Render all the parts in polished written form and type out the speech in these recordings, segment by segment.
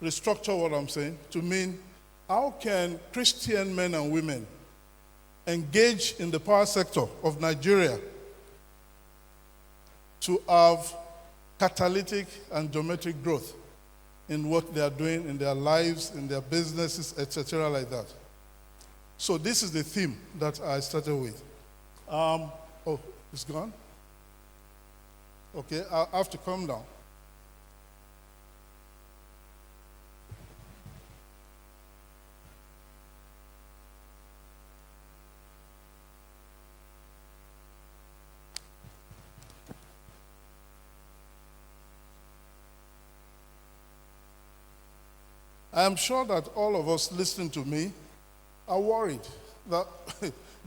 restructure what I'm saying to mean how can Christian men and women engage in the power sector of Nigeria to have catalytic and geometric growth in what they are doing in their lives, in their businesses, etc., like that. So this is the theme that I started with. Oh, it's gone? Okay, I have to come down. I am sure that all of us listening to me are worried that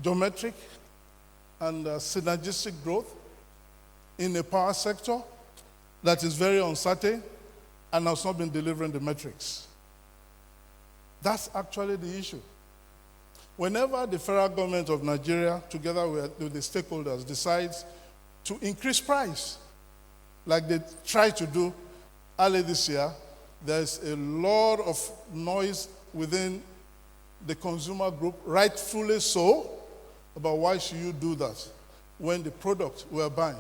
geometric and synergistic growth in a power sector that is very uncertain and has not been delivering the metrics. That's actually the issue. Whenever the federal government of Nigeria, together with the stakeholders, decides to increase price, like they tried to do early this year, there's a lot of noise within the consumer group, rightfully so, about why should you do that when the product we're buying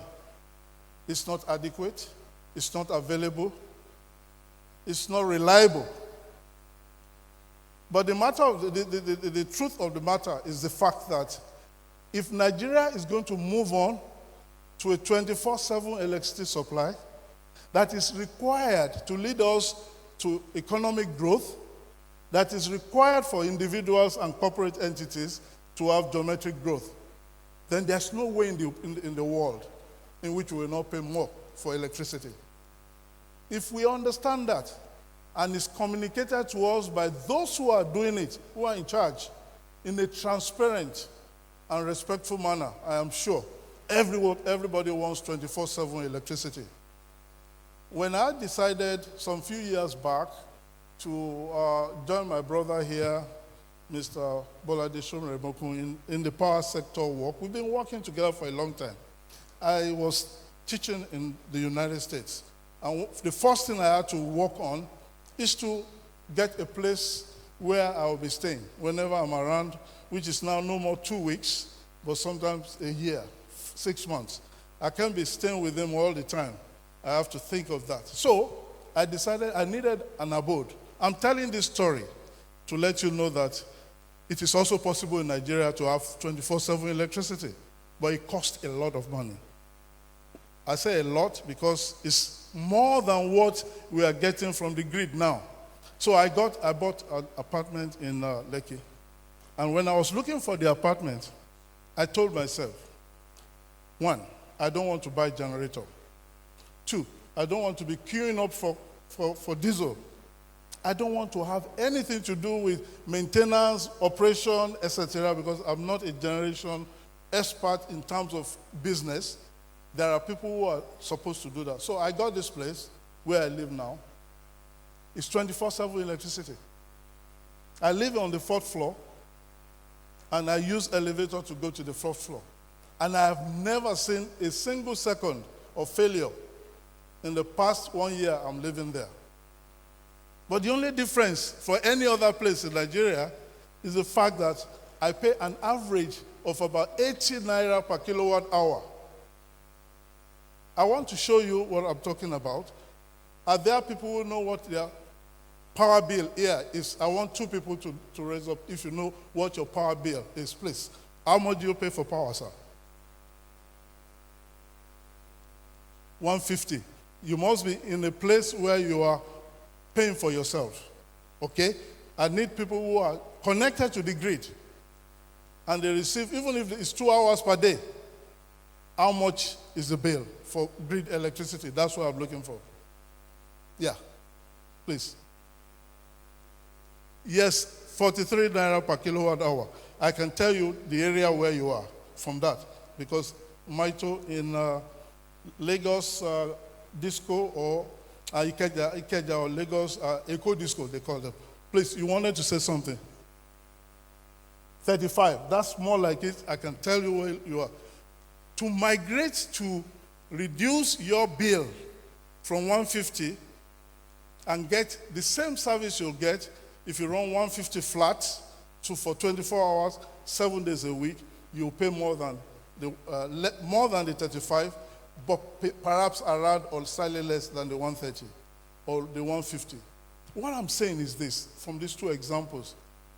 is not adequate, it's not available, it's not reliable. But the truth of the matter is the fact that if Nigeria is going to move on to a 24/7 electricity supply that is required to lead us to economic growth, that is required for individuals and corporate entities to have geometric growth, then there's no way in the world in which we will not pay more for electricity. If we understand that, and it's communicated to us by those who are doing it, who are in charge, in a transparent and respectful manner, I am sure everybody wants 24/7 electricity. When I decided some few years back to join my brother here, Mr. Boladeshom Remokun, in the power sector work, we've been working together for a long time. I was teaching in the United States, and the first thing I had to work on is to get a place where I will be staying whenever I'm around, which is now no more 2 weeks, but sometimes a year, 6 months. I can't be staying with them all the time. I have to think of that. So I decided I needed an abode. I'm telling this story to let you know that it is also possible in Nigeria to have 24/7 electricity, but it costs a lot of money. I say a lot because it's more than what we are getting from the grid now. So I bought an apartment in Lekki. And when I was looking for the apartment, I told myself, 1, I don't want to buy a generator. 2, I don't want to be queuing up for diesel. I don't want to have anything to do with maintenance, operation, etc., because I'm not a generation expert in terms of business. There are people who are supposed to do that. So I got this place where I live now. It's 24/7 electricity. I live on the 4th floor, and I use elevator to go to the 4th floor. And I have never seen a single second of failure in the past 1 year I'm living there. But the only difference for any other place in Nigeria is the fact that I pay an average of about 80 naira per kilowatt hour. I want to show you what I'm talking about. Are there people who know what their power bill here is? I want 2 people to raise up if you know what your power bill is, please. How much do you pay for power, sir? 150. You must be in a place where you are paying for yourself, okay? I need people who are connected to the grid, and they receive, even if it's 2 hours per day, how much is the bill for grid electricity? That's what I'm looking for. Yeah, please. Yes, 43 naira per kilowatt hour. I can tell you the area where you are from that, because Maito in Lagos Disco or Ikeja or Lagos Eco Disco, they call them. Please, you wanted to say something? 35. That's more like it. I can tell you where you are. To migrate to reduce your bill from 150 and get the same service you'll get if you run 150 flat for 24 hours, 7 days a week. You'll pay more than the 35, but perhaps around or slightly less than the 130 or the 150. What I'm saying is this, from these two examples,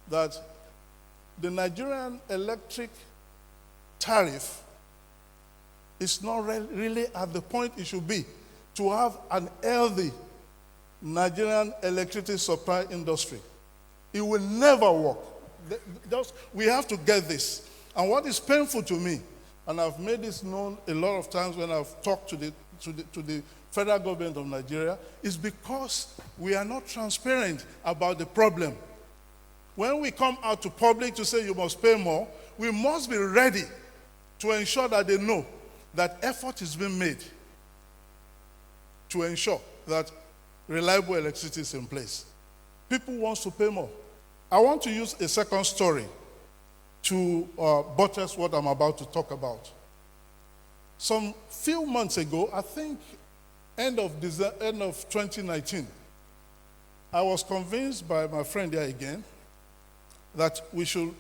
that the Nigerian electric tariff is not really at the point it should be to have an healthy Nigerian electricity supply industry. It will never work. We have to get this. And what is painful to me, and I've made this known a lot of times when I've talked to the federal government of Nigeria, is because we are not transparent about the problem. When we come out to public to say you must pay more, we must be ready to ensure that they know that effort is being made to ensure that reliable electricity is in place. People want to pay more. I want to use a second story to buttress what I'm about to talk about. Some few months ago, I think end of 2019, I was convinced by my friend here again that we should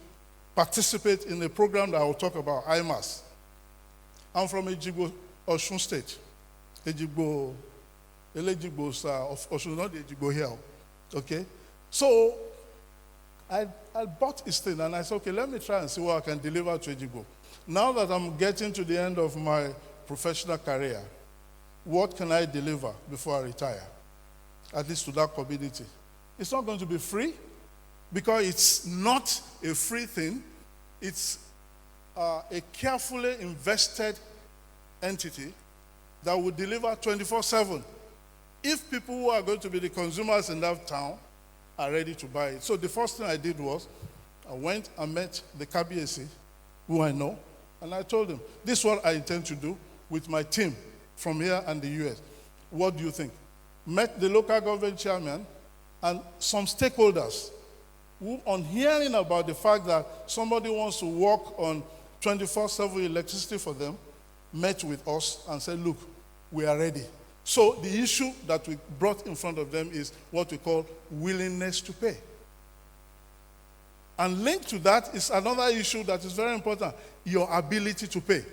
participate in a program that I will talk about, IMAS. I'm from Ejigbo, Osun State. Ejigbo, of Osun, not Ejigbo here. Okay? So, I bought this thing and I said, okay, let me try and see what I can deliver to Ejigbo. Now that I'm getting to the end of my professional career, what can I deliver before I retire? At least to that community. It's not going to be free because it's not a free thing. It's a carefully invested entity that will deliver 24/7 if people who are going to be the consumers in that town are ready to buy it. So the first thing I did was I went and met the KBAC, who I know, and I told them, this is what I intend to do with my team from here and the US. What do you think? Met the local government chairman and some stakeholders who, on hearing about the fact that somebody wants to work on 24/7 electricity for them, met with us and said, look, we are ready. So the issue that we brought in front of them is what we call willingness to pay. And linked to that is another issue that is very important, your ability to pay.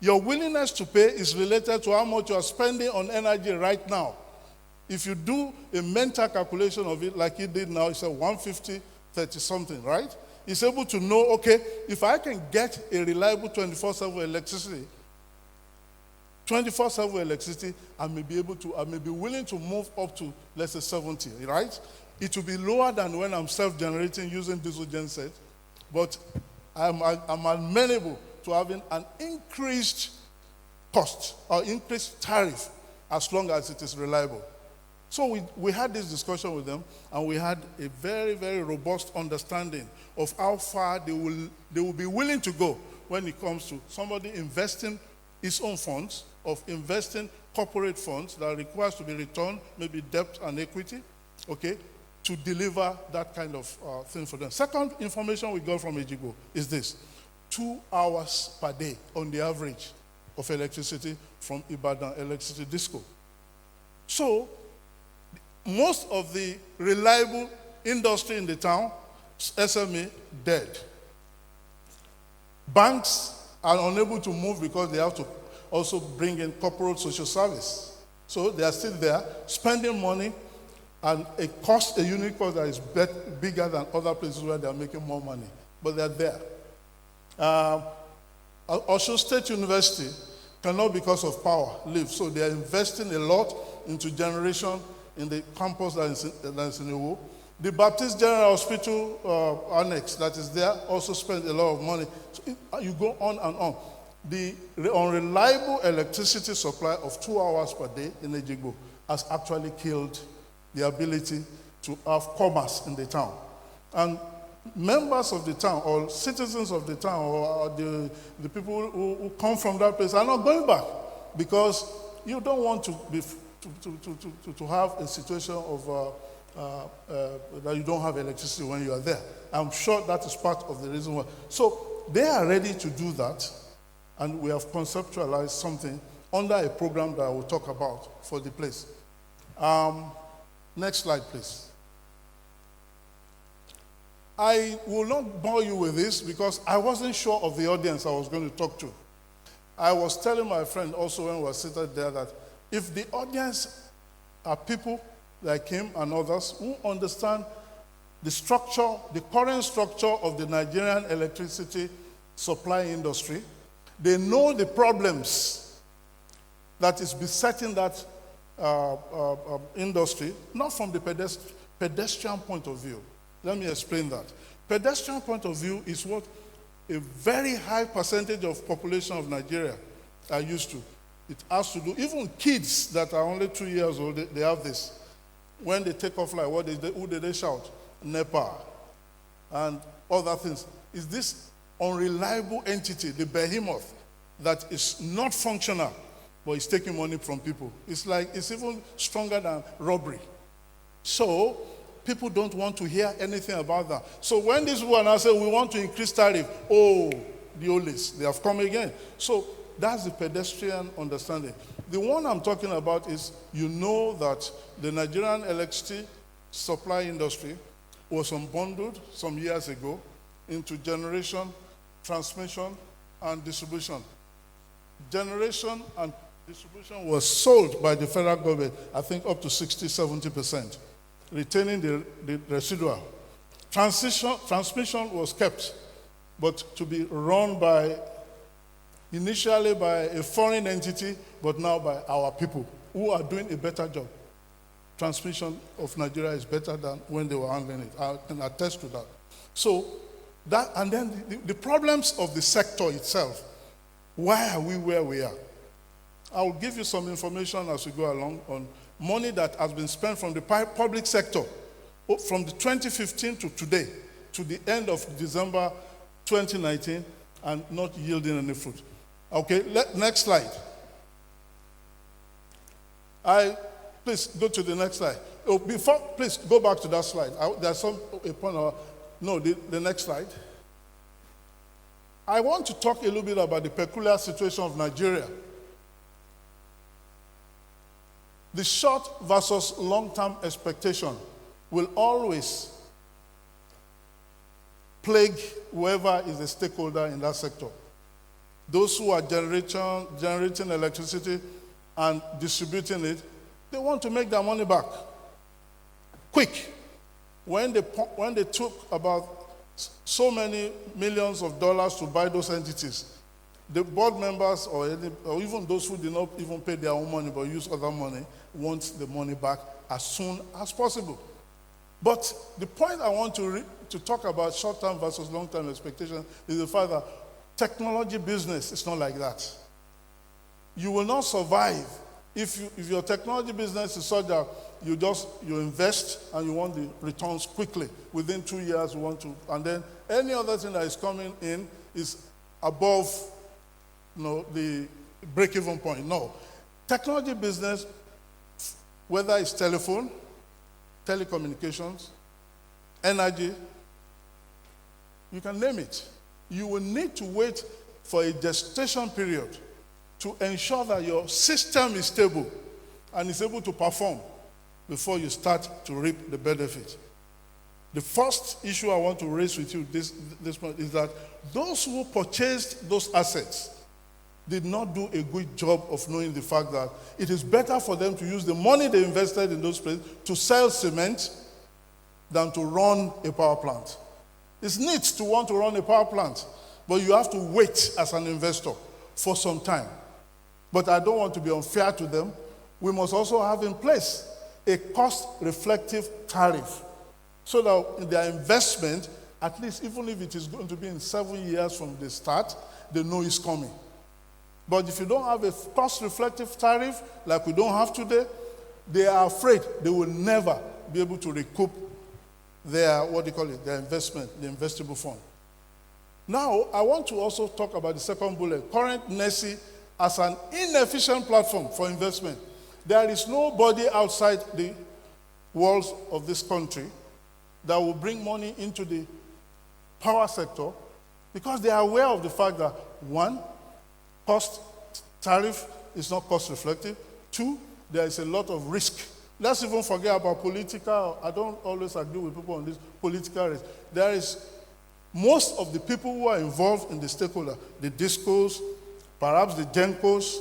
Your willingness to pay is related to how much you are spending on energy right now. If you do a mental calculation of it like he did now, it's a 150, 30 something, right? He's able to know, okay, if I can get a reliable 24/7 electricity, I may be willing to move up to, let's say, 70, right? It will be lower than when I'm self-generating using diesel genset, but I'm amenable to having an increased cost or increased tariff as long as it is reliable. So we had this discussion with them, and we had a very, very robust understanding of how far they will be willing to go when it comes to somebody investing his own funds, of investing corporate funds that requires to be returned, maybe debt and equity, okay, to deliver that kind of thing for them. Second information we got from Ejigbo is this: 2 hours per day on the average of electricity from Ibadan Electricity Disco. So, most of the reliable industry in the town, SME, dead. Banks are unable to move because they have to also bring in corporate social service. So they are still there, spending money, and a unit cost that is bigger than other places where they are making more money. But they are there. Osun State University cannot, because of power, live. So they are investing a lot into generation in the campus that is in Iwo. The Baptist General Hospital annex that is there also spends a lot of money. So you go on and on. The unreliable electricity supply of 2 hours per day in Ejigbo has actually killed the ability to have commerce in the town. And members of the town, or citizens of the town, or the people who come from that place are not going back, because you don't want to have a situation of that you don't have electricity when you are there. I'm sure that is part of the reason why. So they are ready to do that, and we have conceptualized something under a program that I will talk about for the place. Next slide, please. I will not bore you with this because I wasn't sure of the audience I was going to talk to. I was telling my friend also when we were seated there that if the audience are people like him and others who understand the structure, the current structure of the Nigerian electricity supply industry, they know the problems that is besetting that industry, not from the pedestrian point of view. Let me explain that. Pedestrian point of view is what a very high percentage of population of Nigeria are used to. It has to do, even kids that are only 2 years old, they have this. When they take off, like who did they shout? NEPA and other things. Is this unreliable entity, the behemoth, that is not functional, but is taking money from people. It's even stronger than robbery. So people don't want to hear anything about that. So when this one I say we want to increase tariff, the Olis, they have come again. So that's the pedestrian understanding. The one I'm talking about is, you know that the Nigerian electricity supply industry was unbundled some years ago into generation, transmission, and distribution. Generation and distribution was sold by the federal government, I think up to 60-70%, retaining the residual. Transmission was kept, but to be run initially by a foreign entity, but now by our people who are doing a better job. Transmission of Nigeria is better than when they were handling it. I can attest to that. So that, and then the problems of the sector itself. Why are we where we are? I will give you some information as we go along on money that has been spent from the public sector from the 2015 to today, to the end of December 2019, and not yielding any fruit. Okay, next slide. Please go to the next slide. Please go back to that slide. There's a point. The next slide. I want to talk a little bit about the peculiar situation of Nigeria. The short versus long-term expectation will always plague whoever is a stakeholder in that sector. Those who are generating electricity and distributing it, they want to make their money back quick. When they took about so many millions of dollars to buy those entities, the board members or even those who did not even pay their own money but use other money want the money back as soon as possible. But the point I want to talk about short-term versus long-term expectation is the fact that technology business is not like that. You will not survive if your technology business is such that you invest and you want the returns quickly. Within 2 years you want to, and then any other thing that is coming in is above the break-even point. No. Technology business, whether it's telephone, telecommunications, energy, you can name it. You will need to wait for a gestation period to ensure that your system is stable and is able to perform before you start to reap the benefit. The first issue I want to raise with you this month is that those who purchased those assets did not do a good job of knowing the fact that it is better for them to use the money they invested in those places to sell cement than to run a power plant. It's neat to want to run a power plant, but you have to wait as an investor for some time. But I don't want to be unfair to them. We must also have in place a cost-reflective tariff so that in their investment, at least even if it is going to be in 7 years from the start, they know it's coming. But if you don't have a cost-reflective tariff, like we don't have today, they are afraid they will never be able to recoup their, their investment, the investable fund. Now, I want to also talk about the second bullet, current NESI as an inefficient platform for investment. There is nobody outside the walls of this country that will bring money into the power sector because they are aware of the fact that, one, cost tariff is not cost reflective. Two, there is a lot of risk Let's even forget about political. I don't always agree with people on this political race. There is most of the people who are involved in the stakeholder, the DISCOs, perhaps the GENCOs,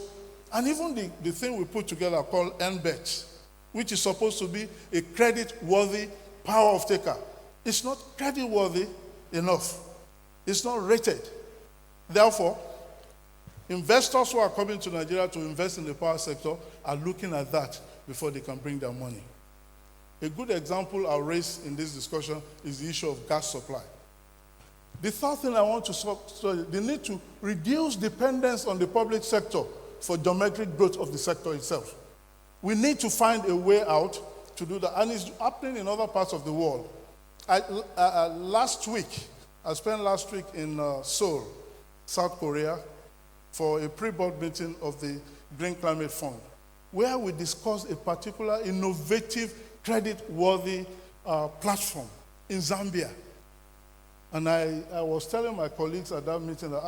and even the thing we put together called NBET, which is supposed to be a credit-worthy power of taker. It's not credit-worthy enough. It's not rated. Therefore, investors who are coming to Nigeria to invest in the power sector are looking at that before they can bring their money. A good example I'll raise in this discussion is the issue of gas supply. The third thing I want to study, the need to reduce dependence on the public sector for geometric growth of the sector itself. We need to find a way out to do that, and it's happening in other parts of the world. I spent last week in Seoul, South Korea, for a pre-board meeting of the Green Climate Fund, where we discussed a particular innovative, credit-worthy platform in Zambia. And I was telling my colleagues at that meeting that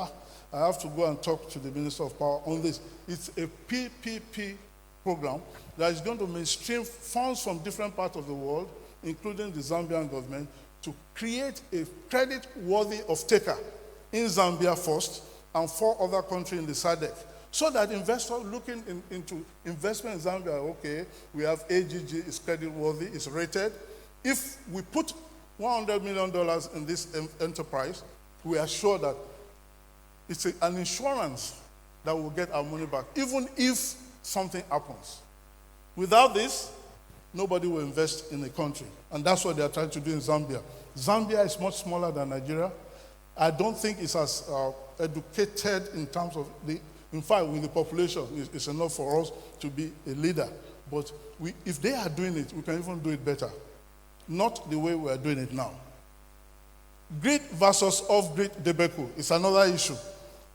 I have to go and talk to the Minister of Power on this. It's a PPP program that is going to mainstream funds from different parts of the world, including the Zambian government, to create a credit-worthy of-taker in Zambia first and 4 other countries in the SADC, so that investors looking into investment in Zambia, okay, we have AGG, it's credit-worthy, it's rated. If we put $100 million in this enterprise, we are sure that it's an insurance that will get our money back, even if something happens. Without this, nobody will invest in the country. And that's what they are trying to do in Zambia. Zambia is much smaller than Nigeria. I don't think it's as educated in terms of in fact, with the population, it's enough for us to be a leader. But if they are doing it, we can even do it better. Not the way we are doing it now. Grid versus off-grid debacle is another issue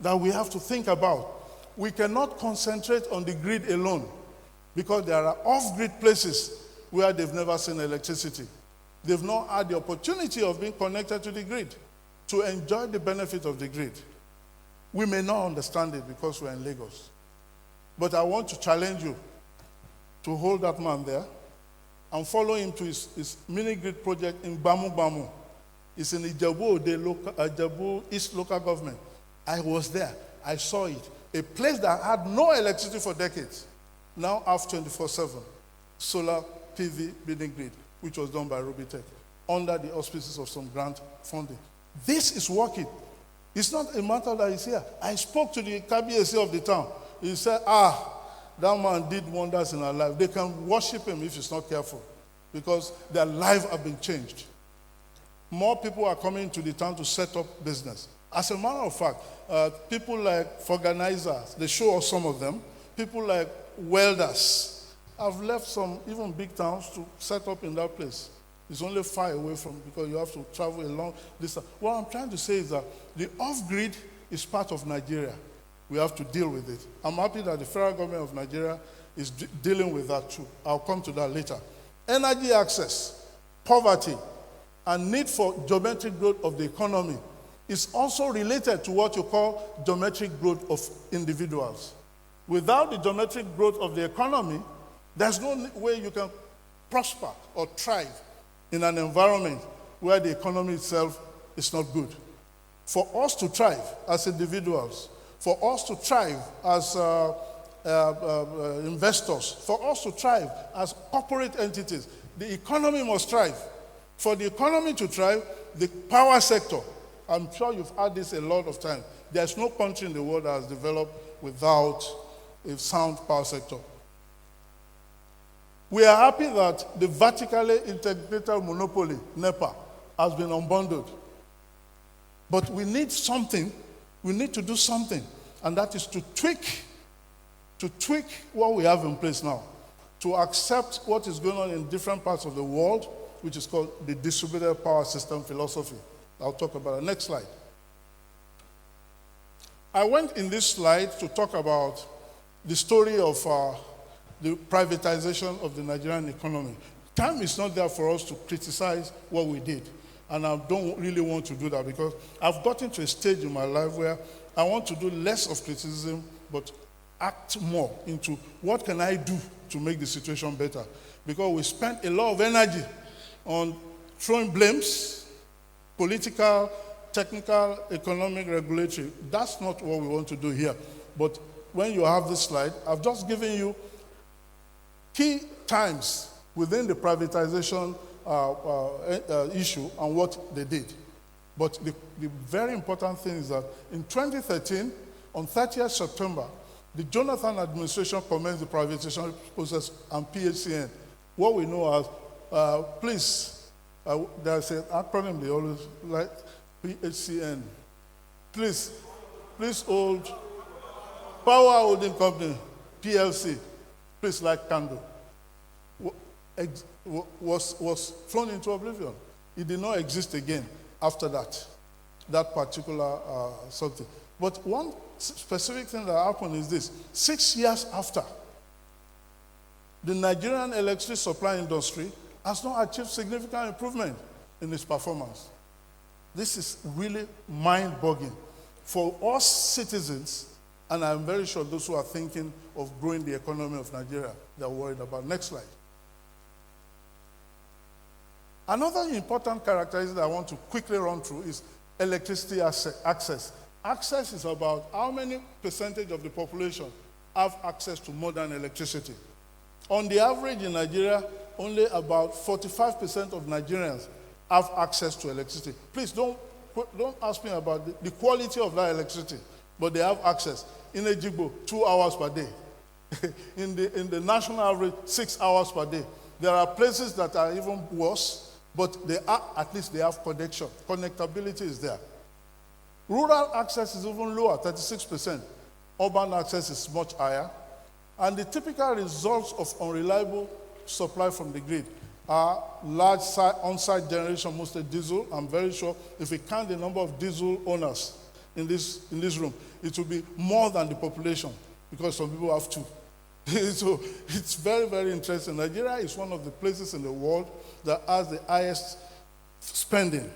that we have to think about. We cannot concentrate on the grid alone because there are off-grid places where they've never seen electricity. They've not had the opportunity of being connected to the grid to enjoy the benefit of the grid. We may not understand it because we're in Lagos. But I want to challenge you to hold that man there and follow him to his mini-grid project in Bamu. It's in Ijebu East local government. I was there. I saw it. A place that had no electricity for decades now have 24/7 solar PV building grid, which was done by Rubitech under the auspices of some grant funding. This is working. It's not a matter that is here. I spoke to the KBAC of the town. He said, that man did wonders in our life. They can worship him if he's not careful because their lives have been changed. More people are coming to the town to set up business. As a matter of fact, people like organizers, they show us some of them, people like welders have left some even big towns to set up in that place. It's only far away from, because you have to travel a long distance. What I'm trying to say is that the off-grid is part of Nigeria. We have to deal with it. I'm happy that the federal government of Nigeria is dealing with that too. I'll come to that later. Energy access, poverty, and need for geometric growth of the economy is also related to what you call geometric growth of individuals. Without the geometric growth of the economy, there's no way you can prosper or thrive in an environment where the economy itself is not good. For us to thrive as individuals, for us to thrive as investors, for us to thrive as corporate entities, the economy must thrive. For the economy to thrive, the power sector, I'm sure you've heard this a lot of times, there's no country in the world that has developed without a sound power sector. We are happy that the vertically integrated monopoly, NEPA, has been unbundled. But we need something, we need to do something, and that is to tweak what we have in place now, to accept what is going on in different parts of the world, which is called the distributed power system philosophy. I'll talk about it. Next slide. I went in this slide to talk about the story of the privatization of the Nigerian economy. Time is not there for us to criticize what we did. And I don't really want to do that because I've gotten to a stage in my life where I want to do less of criticism, but act more into what can I do to make the situation better. Because we spent a lot of energy on throwing blames, political, technical, economic, regulatory. That's not what we want to do here. But when you have this slide, I've just given you key times within the privatization issue and what they did. But the very important thing is that in 2013, on 30th September, the Jonathan administration commenced the privatization process and PHCN. What we know as, there's an acronym they always like, PHCN. Please hold, Power Holding Company, PLC, please like candle, was thrown into oblivion. It did not exist again after that particular something. But one specific thing that happened is this. 6 years after, the Nigerian electricity supply industry has not achieved significant improvement in its performance. This is really mind-boggling for us citizens, and I'm very sure those who are thinking of growing the economy of Nigeria, they're worried about. Next slide. Another important characteristic that I want to quickly run through is electricity access. Access is about how many percentage of the population have access to modern electricity. On the average in Nigeria, only about 45% of Nigerians have access to electricity. Please don't ask me about the quality of that electricity, but they have access. In Ejigbo, 2 hours per day. in the national average, 6 hours per day. There are places that are even worse, but at least they have connection. Connectability is there. Rural access is even lower, 36%. Urban access is much higher. And the typical results of unreliable supply from the grid are large on-site generation, mostly diesel. I'm very sure if we count the number of diesel owners in this room, it will be more than the population, because some people have two. So it's very, very interesting. Nigeria is one of the places in the world that has the highest spending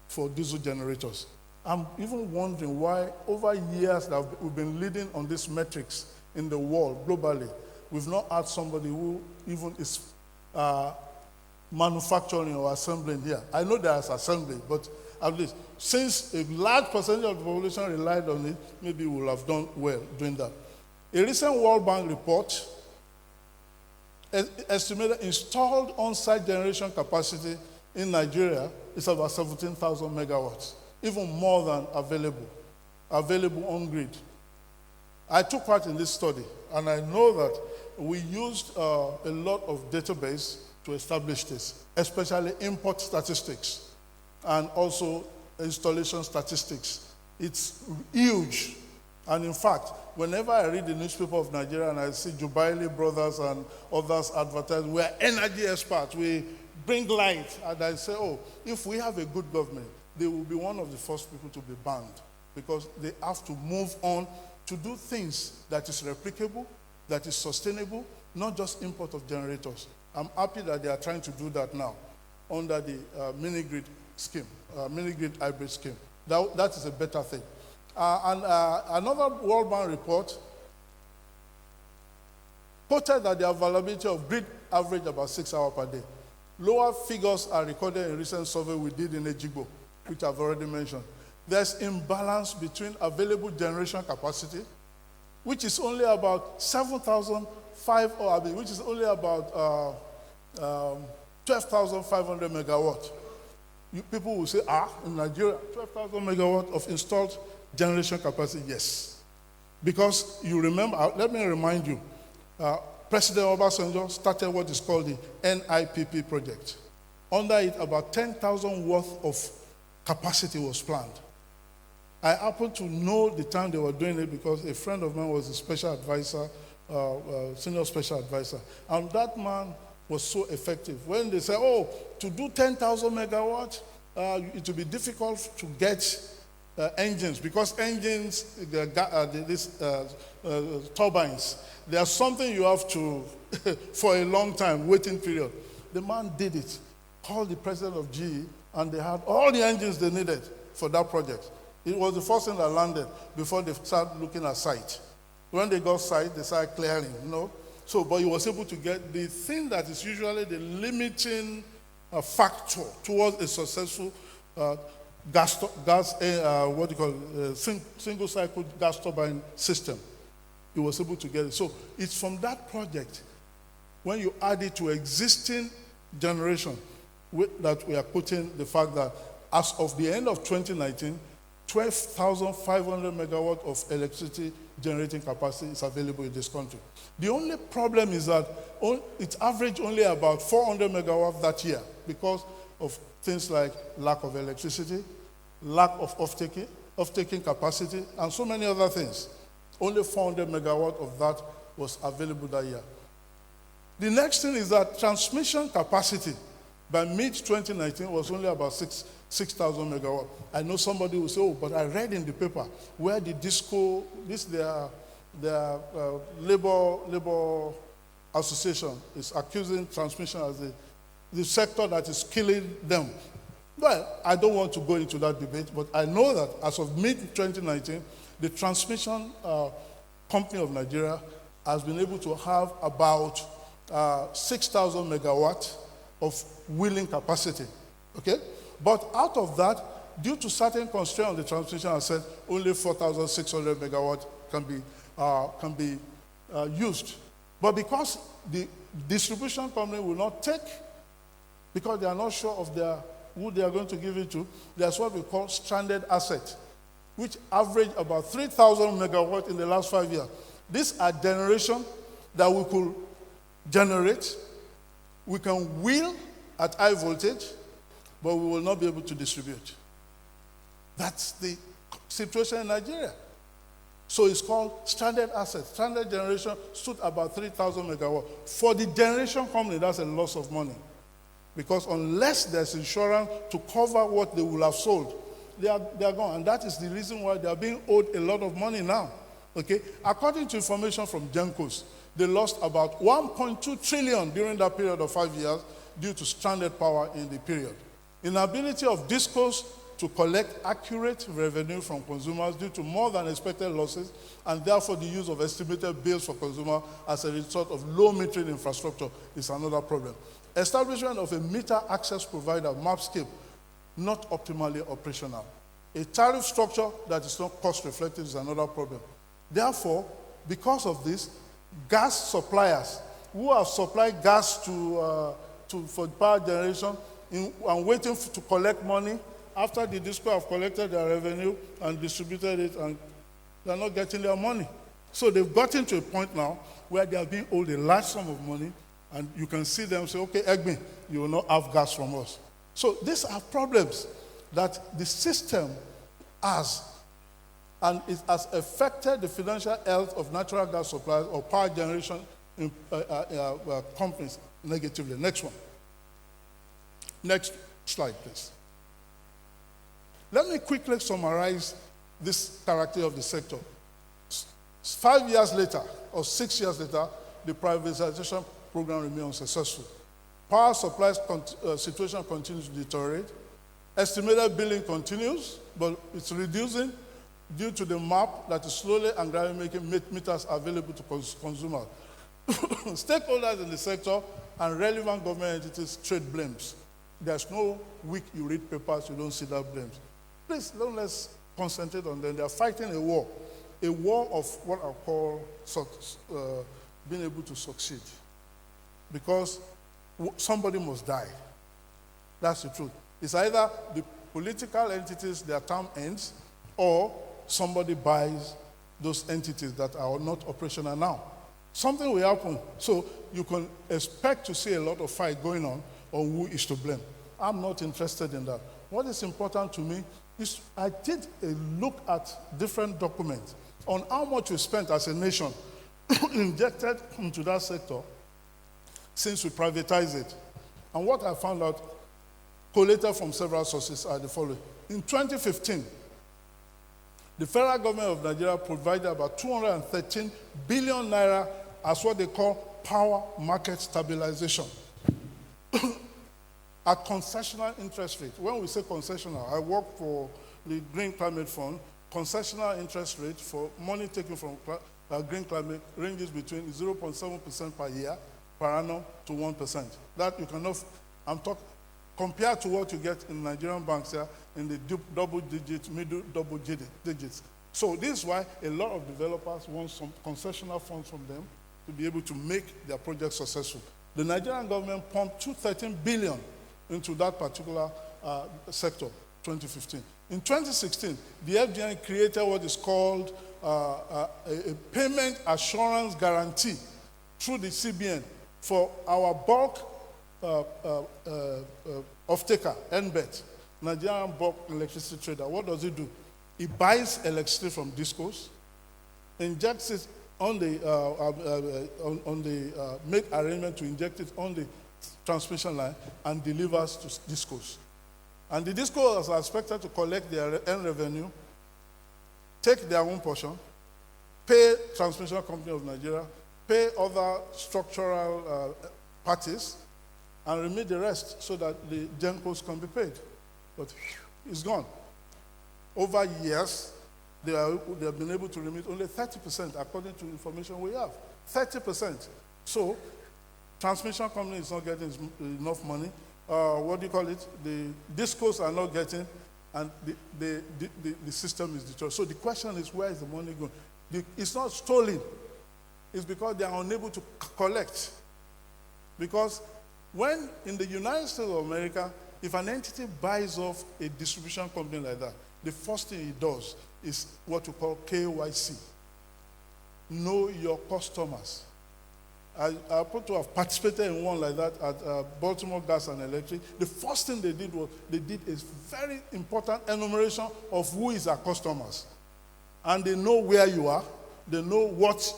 for diesel generators. I'm even wondering why, over years that we've been leading on these metrics in the world, globally, we've not had somebody who even is manufacturing or assembling here. I know there's assembly, but at least since a large percentage of the population relied on it, maybe we'll have done well doing that. A recent World Bank report estimated installed on-site generation capacity in Nigeria is about 17,000 megawatts, even more than available on grid. I took part in this study, and I know that we used a lot of database to establish this, especially import statistics and also installation statistics. It's huge. And in fact, whenever I read the newspaper of Nigeria and I see Jubaili Brothers and others advertise, we're energy experts, we bring light, and I say, oh, if we have a good government, they will be one of the first people to be banned, because they have to move on to do things that is replicable, that is sustainable, not just import of generators. I'm happy that they are trying to do that now under the mini-grid scheme, mini-grid hybrid scheme. That is a better thing. Another World Bank report quoted that the availability of grid average about 6 hours per day. Lower figures are recorded in a recent survey we did in Ejigbo, which I've already mentioned. There's imbalance between available generation capacity, which is only about 7,500, which is only about 12,500 megawatts. People will say, in Nigeria, 12,000 megawatts of installed generation capacity. Yes. Because you remember, let me remind you, President Obasanjo started what is called the NIPP project. Under it, about 10,000 worth of capacity was planned. I happen to know the time they were doing it because a friend of mine was a special advisor, senior special advisor. And that man was so effective. When they said, to do 10,000 megawatts, it will be difficult to get engines, because engines, these turbines, there's something you have to, for a long time, waiting period. The man did it, called the president of GE, and they had all the engines they needed for that project. It was the first thing that landed before they started looking at site. When they got site, they started clearing, So, but he was able to get the thing that is usually the limiting factor towards a successful single cycle gas turbine system. He was able to get it. So it's from that project, when you add it to existing generation, that we are putting the fact that as of the end of 2019, 12,500 megawatts of electricity generating capacity is available in this country. The only problem is that it averaged only about 400 megawatts that year because of things like lack of electricity, lack of off-taking capacity, and so many other things. Only 400 megawatts of that was available that year. The next thing is that transmission capacity by mid-2019 was only about 6,000 megawatts. I know somebody will say, but I read in the paper where the DISCO, their labor association is accusing transmission as the sector that is killing them. Well, I don't want to go into that debate, but I know that as of mid-2019, the transmission company of Nigeria has been able to have about 6,000 megawatts of wheeling capacity, okay? But out of that, due to certain constraints on the transmission, I said only 4,600 megawatts can be used. But because the distribution company will not take, because they are not sure of who they are going to give it to, there's what we call stranded assets, which average about 3,000 megawatts in the last 5 years. These are generation that we could generate, we can wheel at high voltage, but we will not be able to distribute. That's the situation in Nigeria. So it's called stranded assets. Stranded generation stood about 3,000 megawatts. For the generation company, that's a loss of money. Because unless there's insurance to cover what they will have sold, they are gone. And that is the reason why they are being owed a lot of money now. Okay? According to information from GENCOs, they lost about 1.2 trillion during that period of 5 years due to stranded power in the period. Inability of DISCOs to collect accurate revenue from consumers due to more than expected losses, and therefore the use of estimated bills for consumers as a result of low metering infrastructure is another problem. Establishment of a meter access provider, MAPScape, not optimally operational. A tariff structure that is not cost reflective is another problem. Therefore, because of this, gas suppliers who have supplied gas for power generation and waiting to collect money after the DISCO have collected their revenue and distributed it, and they're not getting their money. So they've gotten to a point now where they are being owed a large sum of money, and you can see them say, okay, Egbe, you will not have gas from us. So these are problems that the system has, and it has affected the financial health of natural gas suppliers or power generation companies negatively. Next one. Next slide, please. Let me quickly summarize this character of the sector. 5 years later, or 6 years later, the privatization program remains unsuccessful. Power supply situation continues to deteriorate. Estimated billing continues, but it's reducing due to the MAP that is slowly and gradually making meters available to consumers. Stakeholders in the sector and relevant government entities trade blames. There's no week you read papers, you don't see that blames. Please, let's concentrate on them. They are fighting a war of what I call being able to succeed. Because somebody must die. That's the truth. It's either the political entities, their term ends, or somebody buys those entities that are not operational now. Something will happen. So you can expect to see a lot of fight going on who is to blame. I'm not interested in that. What is important to me is I did a look at different documents on how much we spent as a nation injected into that sector since we privatized it. And what I found out, collated from several sources, are the following. In 2015, the federal government of Nigeria provided about 213 billion naira as what they call power market stabilization. A concessional interest rate. When we say concessional, I work for the Green Climate Fund. Concessional interest rate for money taken from green climate ranges between 0.7% per year, per annum, to 1%. That you cannot, compared to what you get in Nigerian banks here, in the double digits, middle double digits. So this is why a lot of developers want some concessional funds from them to be able to make their project successful. The Nigerian government pumped 213 billion into that particular sector, 2015. In 2016, the FGN created what is called a payment assurance guarantee through the CBN for our bulk off-taker, NBET, Nigerian Bulk Electricity Trader. What does it do? It buys electricity from discos, injects it on the make arrangement to inject it on the transmission line and delivers to discos. And the discos are expected to collect their end revenue, take their own portion, pay Transmission Company of Nigeria, pay other structural parties, and remit the rest so that the GENCOs can be paid. But it's gone. Over years, they have been able to remit only 30% according to information we have. 30%. So, transmission company is not getting enough money. What do you call it? The discos are not getting, and the system is destroyed. So the question is, where is the money going? It's not stolen. It's because they are unable to collect. Because when in the United States of America, if an entity buys off a distribution company like that, the first thing it does is what we call KYC. Know your customers. I happen to have participated in one like that at Baltimore Gas and Electric. The first thing they did was they did a very important enumeration of who is our customers. And they know where you are. They know what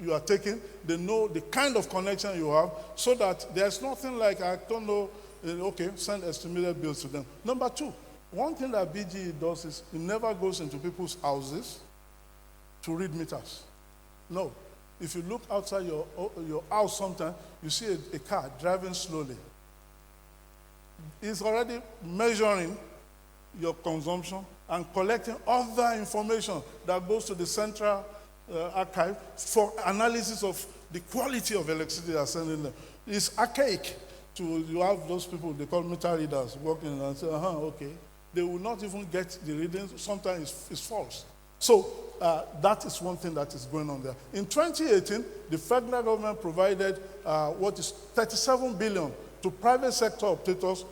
you are taking. They know the kind of connection you have, so that there's nothing like, I don't know, okay, send estimated bills to them. Number two, one thing that BGE does is it never goes into people's houses to read meters. No. If you look outside your house sometime, you see a car driving slowly. It's already measuring your consumption and collecting other information that goes to the central archive for analysis of the quality of electricity they're sending them. It's archaic you have those people, they call meter readers, working and say, okay. They will not even get the readings. Sometimes it's false. So that is one thing that is going on there. In 2018, the federal government provided what is 37 billion to private sector operators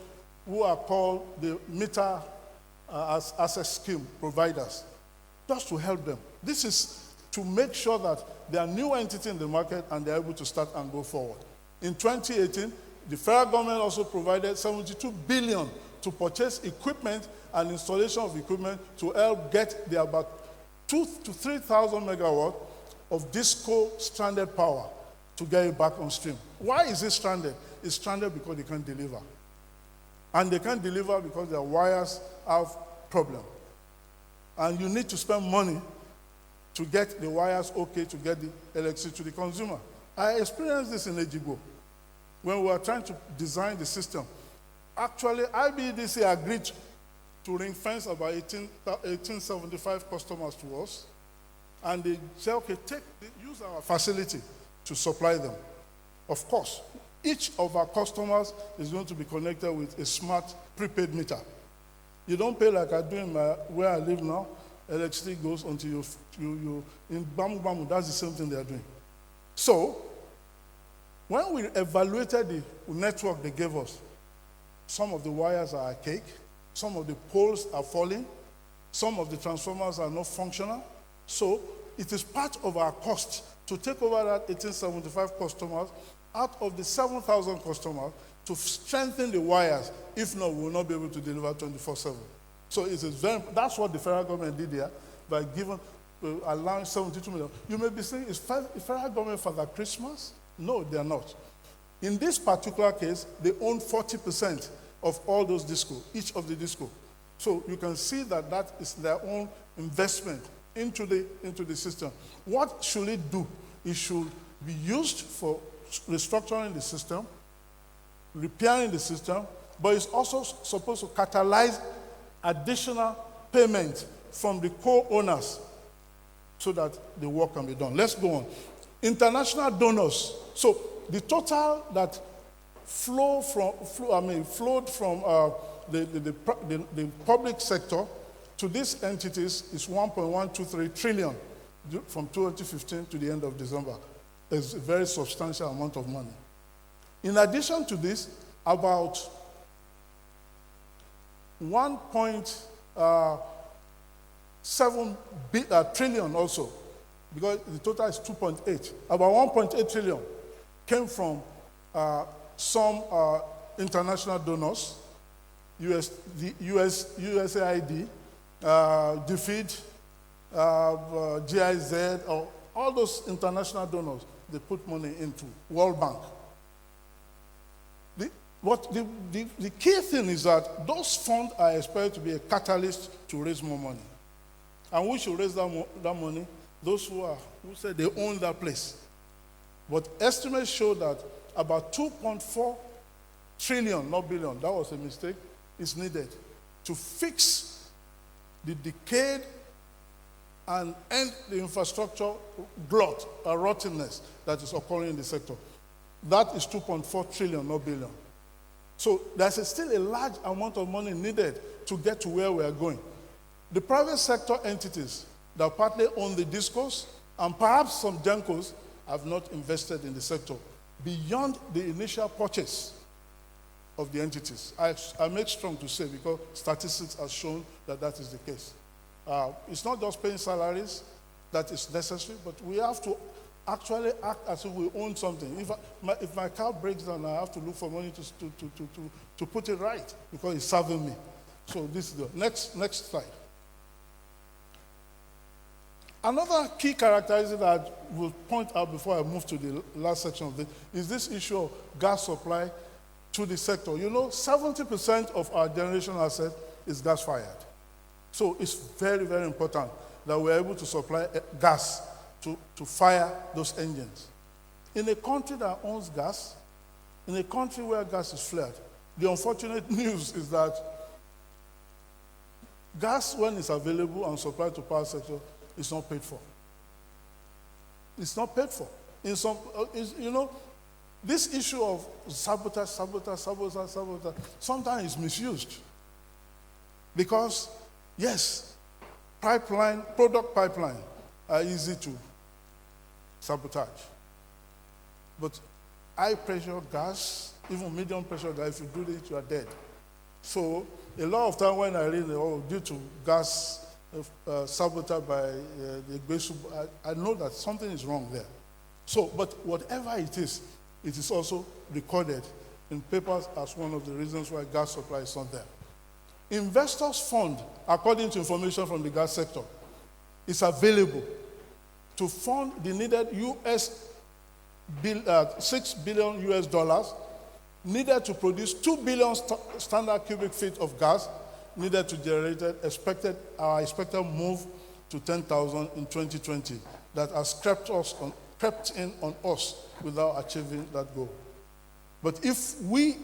who are called the meter access scheme providers, just to help them. This is to make sure that they are new entity in the market and they're able to start and go forward. In 2018, the federal government also provided 72 billion to purchase equipment and installation of equipment to help get the about 2,000 to 3,000 megawatts of disco stranded power to get it back on stream. Why is it stranded? It's stranded because they can't deliver. And they can't deliver because their wires have problem. And you need to spend money to get the wires okay to get the electricity to the consumer. I experienced this in Ejigbo when we were trying to design the system. Actually, IBEDC agreed to ring fence about 1875 customers to us, and they said, okay, use our facility to supply them. Of course, each of our customers is going to be connected with a smart prepaid meter. You don't pay like I do where I live now. Electricity goes until you in Bamu Bamu, that's the same thing they are doing. So, when we evaluated the network they gave us, some of the wires are archaic, some of the poles are falling, some of the transformers are not functional. So it is part of our cost to take over that 1875 customers out of the 7,000 customers to strengthen the wires. If not, we will not be able to deliver 24/7. So it is that's what the federal government did here by allowing 72 million. You may be saying, is the federal government Father Christmas? No, they are not. In this particular case, they own 40% of all those discos, each of the disco. So you can see that that is their own investment into the system. What should it do? It should be used for restructuring the system, repairing the system, but it's also supposed to catalyze additional payment from the co-owners so that the work can be done. Let's go on. International donors. So the total that flowed from the public sector to these entities is 1.123 trillion from 2015 to the end of December. It's a very substantial amount of money. In addition to this, about 1.7 trillion also, because the total is 2.8. About 1.8 trillion came from some international donors, USAID, DFID, GIZ, or all those international donors, they put money into World Bank. The key thing is that those funds are expected to be a catalyst to raise more money. And we should raise that money, those who say they own that place. But estimates show that about 2.4 trillion, not billion, that was a mistake, is needed to fix the decayed and end the infrastructure glut or rottenness that is occurring in the sector. That is 2.4 trillion, not billion. So there's still a large amount of money needed to get to where we are going. The private sector entities that partly own the discos and perhaps some gencos have not invested in the sector beyond the initial purchase of the entities. I make strong to say, because statistics have shown that that is the case. It's not just paying salaries that is necessary, but we have to actually act as if we own something. If my car breaks down, I have to look for money to put it right, because it's serving me. So this is the next slide. Another key characteristic that I will point out before I move to the last section of this is this issue of gas supply to the sector. You know, 70% of our generation asset is gas-fired. So it's very, very important that we're able to supply gas to fire those engines. In a country that owns gas, in a country where gas is flared, the unfortunate news is that gas, when it's available and supplied to power sector, is not paid for. It's not paid for. This issue of sabotage, sometimes is misused. Because, yes, product pipeline are easy to sabotage. But high pressure gas, even medium pressure gas, if you do it, you are dead. So a lot of time when I read, due to gas sabotage by the Igbesu, I know that something is wrong there. So, but whatever it is also recorded in papers as one of the reasons why gas supply is not there. Investors' fund, according to information from the gas sector, is available to fund the needed $6 billion US dollars needed to produce 2 billion standard cubic feet of gas needed to generate our expected move to 10,000 in 2020 that has crept in on us without achieving that goal. But if we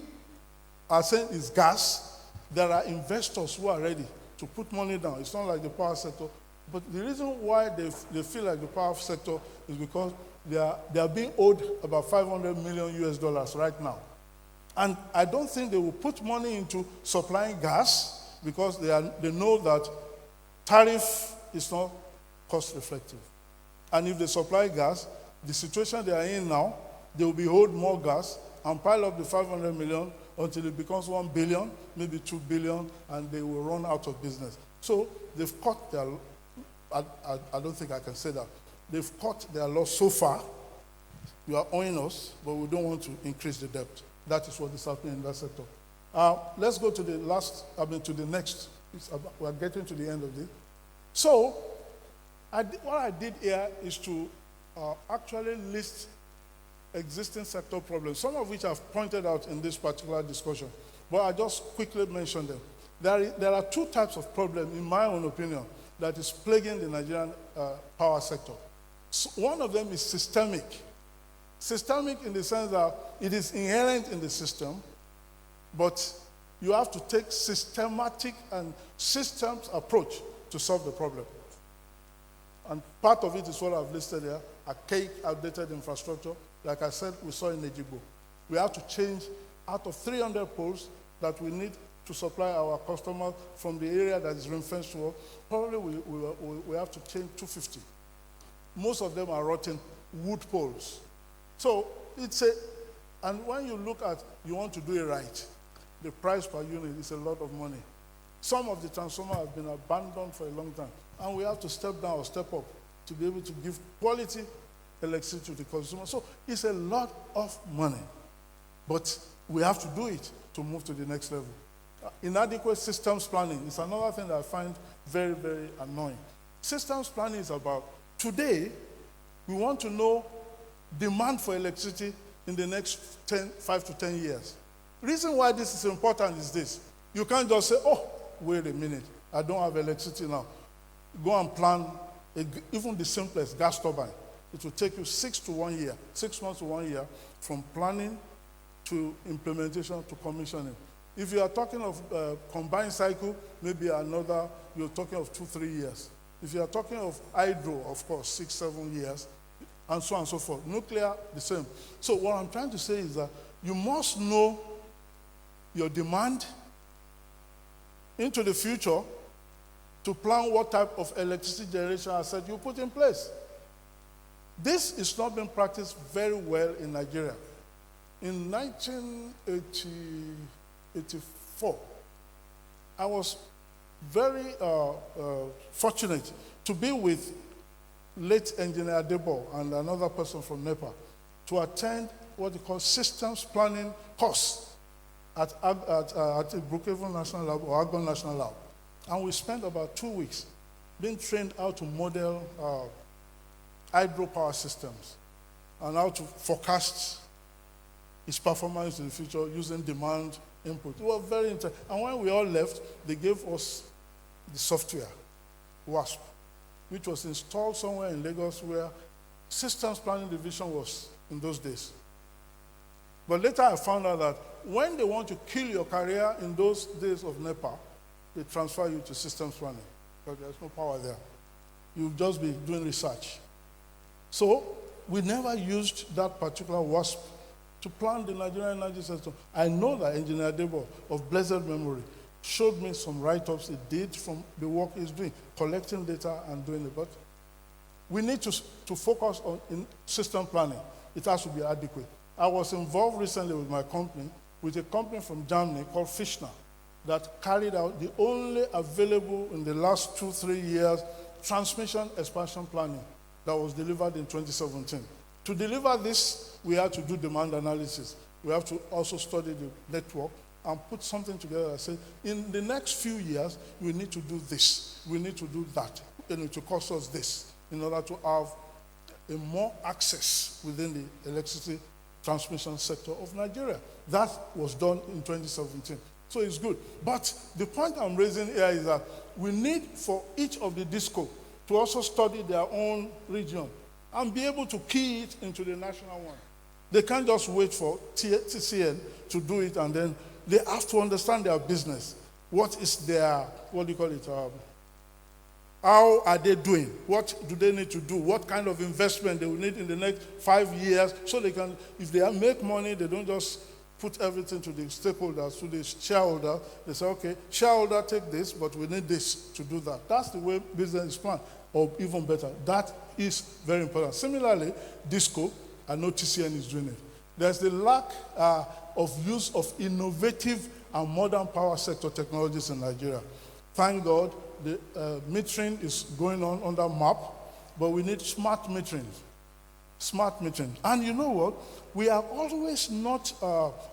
are saying it's gas, there are investors who are ready to put money down. It's not like the power sector. But the reason why they feel like the power sector is because they are being owed about 500 million US dollars right now. And I don't think they will put money into supplying gas because they know that tariff is not cost reflective. And if they supply gas, the situation they are in now, they will be owed more gas and pile up the 500 million until it becomes 1 billion, maybe 2 billion, and they will run out of business. So they've cut their, I don't think I can say that. They've cut their loss so far. You are owing us, but we don't want to increase the debt. That is what is happening in that sector. Let's go to the next. We're getting to the end of this. So, what I did here is to actually list existing sector problems, some of which I've pointed out in this particular discussion, but I just quickly mention them. There are two types of problems, in my own opinion, that is plaguing the Nigerian power sector. So one of them is systemic. Systemic in the sense that it is inherent in the system, but you have to take systematic and systems approach to solve the problem. And part of it is what I've listed here, archaic, outdated infrastructure. Like I said, we saw in Ejigbo. We have to change out of 300 poles that we need to supply our customers from the area that is ring-fenced to us. Probably we have to change 250. Most of them are rotten wood poles. So and when you look at, you want to do it right, the price per unit is a lot of money. Some of the transformers have been abandoned for a long time, and we have to step down or step up to be able to give quality electricity to the consumer. So it's a lot of money, but we have to do it to move to the next level. Inadequate systems planning is another thing that I find very, very annoying. Systems planning is about, today, we want to know demand for electricity in the next 5 to 10 years. The reason why this is important is this. You can't just say, oh, wait a minute, I don't have electricity now. Go and plan even the simplest gas turbine. It will take you 6 months to 1 year, from planning to implementation to commissioning. If you are talking of combined cycle, maybe you're talking of 2-3 years. If you are talking of hydro, of course, 6-7 years, and so on and so forth. Nuclear, the same. So what I'm trying to say is that you must know your demand into the future to plan what type of electricity generation asset you put in place. This is not being practiced very well in Nigeria. In 1984, I was very fortunate to be with late engineer Debo and another person from NEPA to attend what they call systems planning course at Brookhaven National Lab or Argonne National Lab. And we spent about 2 weeks being trained how to model hydropower systems and how to forecast its performance in the future using demand input. It was very interesting. And when we all left, they gave us the software, WASP, which was installed somewhere in Lagos where systems planning division was in those days. But later I found out that when they want to kill your career in those days of NEPA, they transfer you to systems planning, because there's no power there. You'll just be doing research. So we never used that particular WASP to plan the Nigerian energy system. I know that Engineer Debo, of blessed memory, showed me some write-ups he did from the work he's doing, collecting data and doing it. But we need to focus on system planning. It has to be adequate. I was involved recently with my company, with a company from Germany called Fischner, that carried out the only available in the last 2-3 years transmission expansion planning that was delivered in 2017. To deliver this, we had to do demand analysis. We have to also study the network and put something together that says, in the next few years, we need to do this, we need to do that, and it will cost us this in order to have a more access within the electricity transmission sector of Nigeria. That was done in 2017. So it's good. But the point I'm raising here is that we need for each of the DISCO to also study their own region and be able to key it into the national one. They can't just wait for TCN to do it, and then they have to understand their business. What is their, how are they doing? What do they need to do? What kind of investment they will need in the next 5 years, so they can, if they make money, they don't just put everything to the stakeholders, to the shareholder. They say, okay, shareholder, take this, but we need this to do that. That's the way business is planned, or even better. That is very important. Similarly, DISCO, I know TCN is doing it. There's the lack of use of innovative and modern power sector technologies in Nigeria. Thank God, the metering is going on under MAP, but we need smart metering. Smart metering. And you know what? We are always not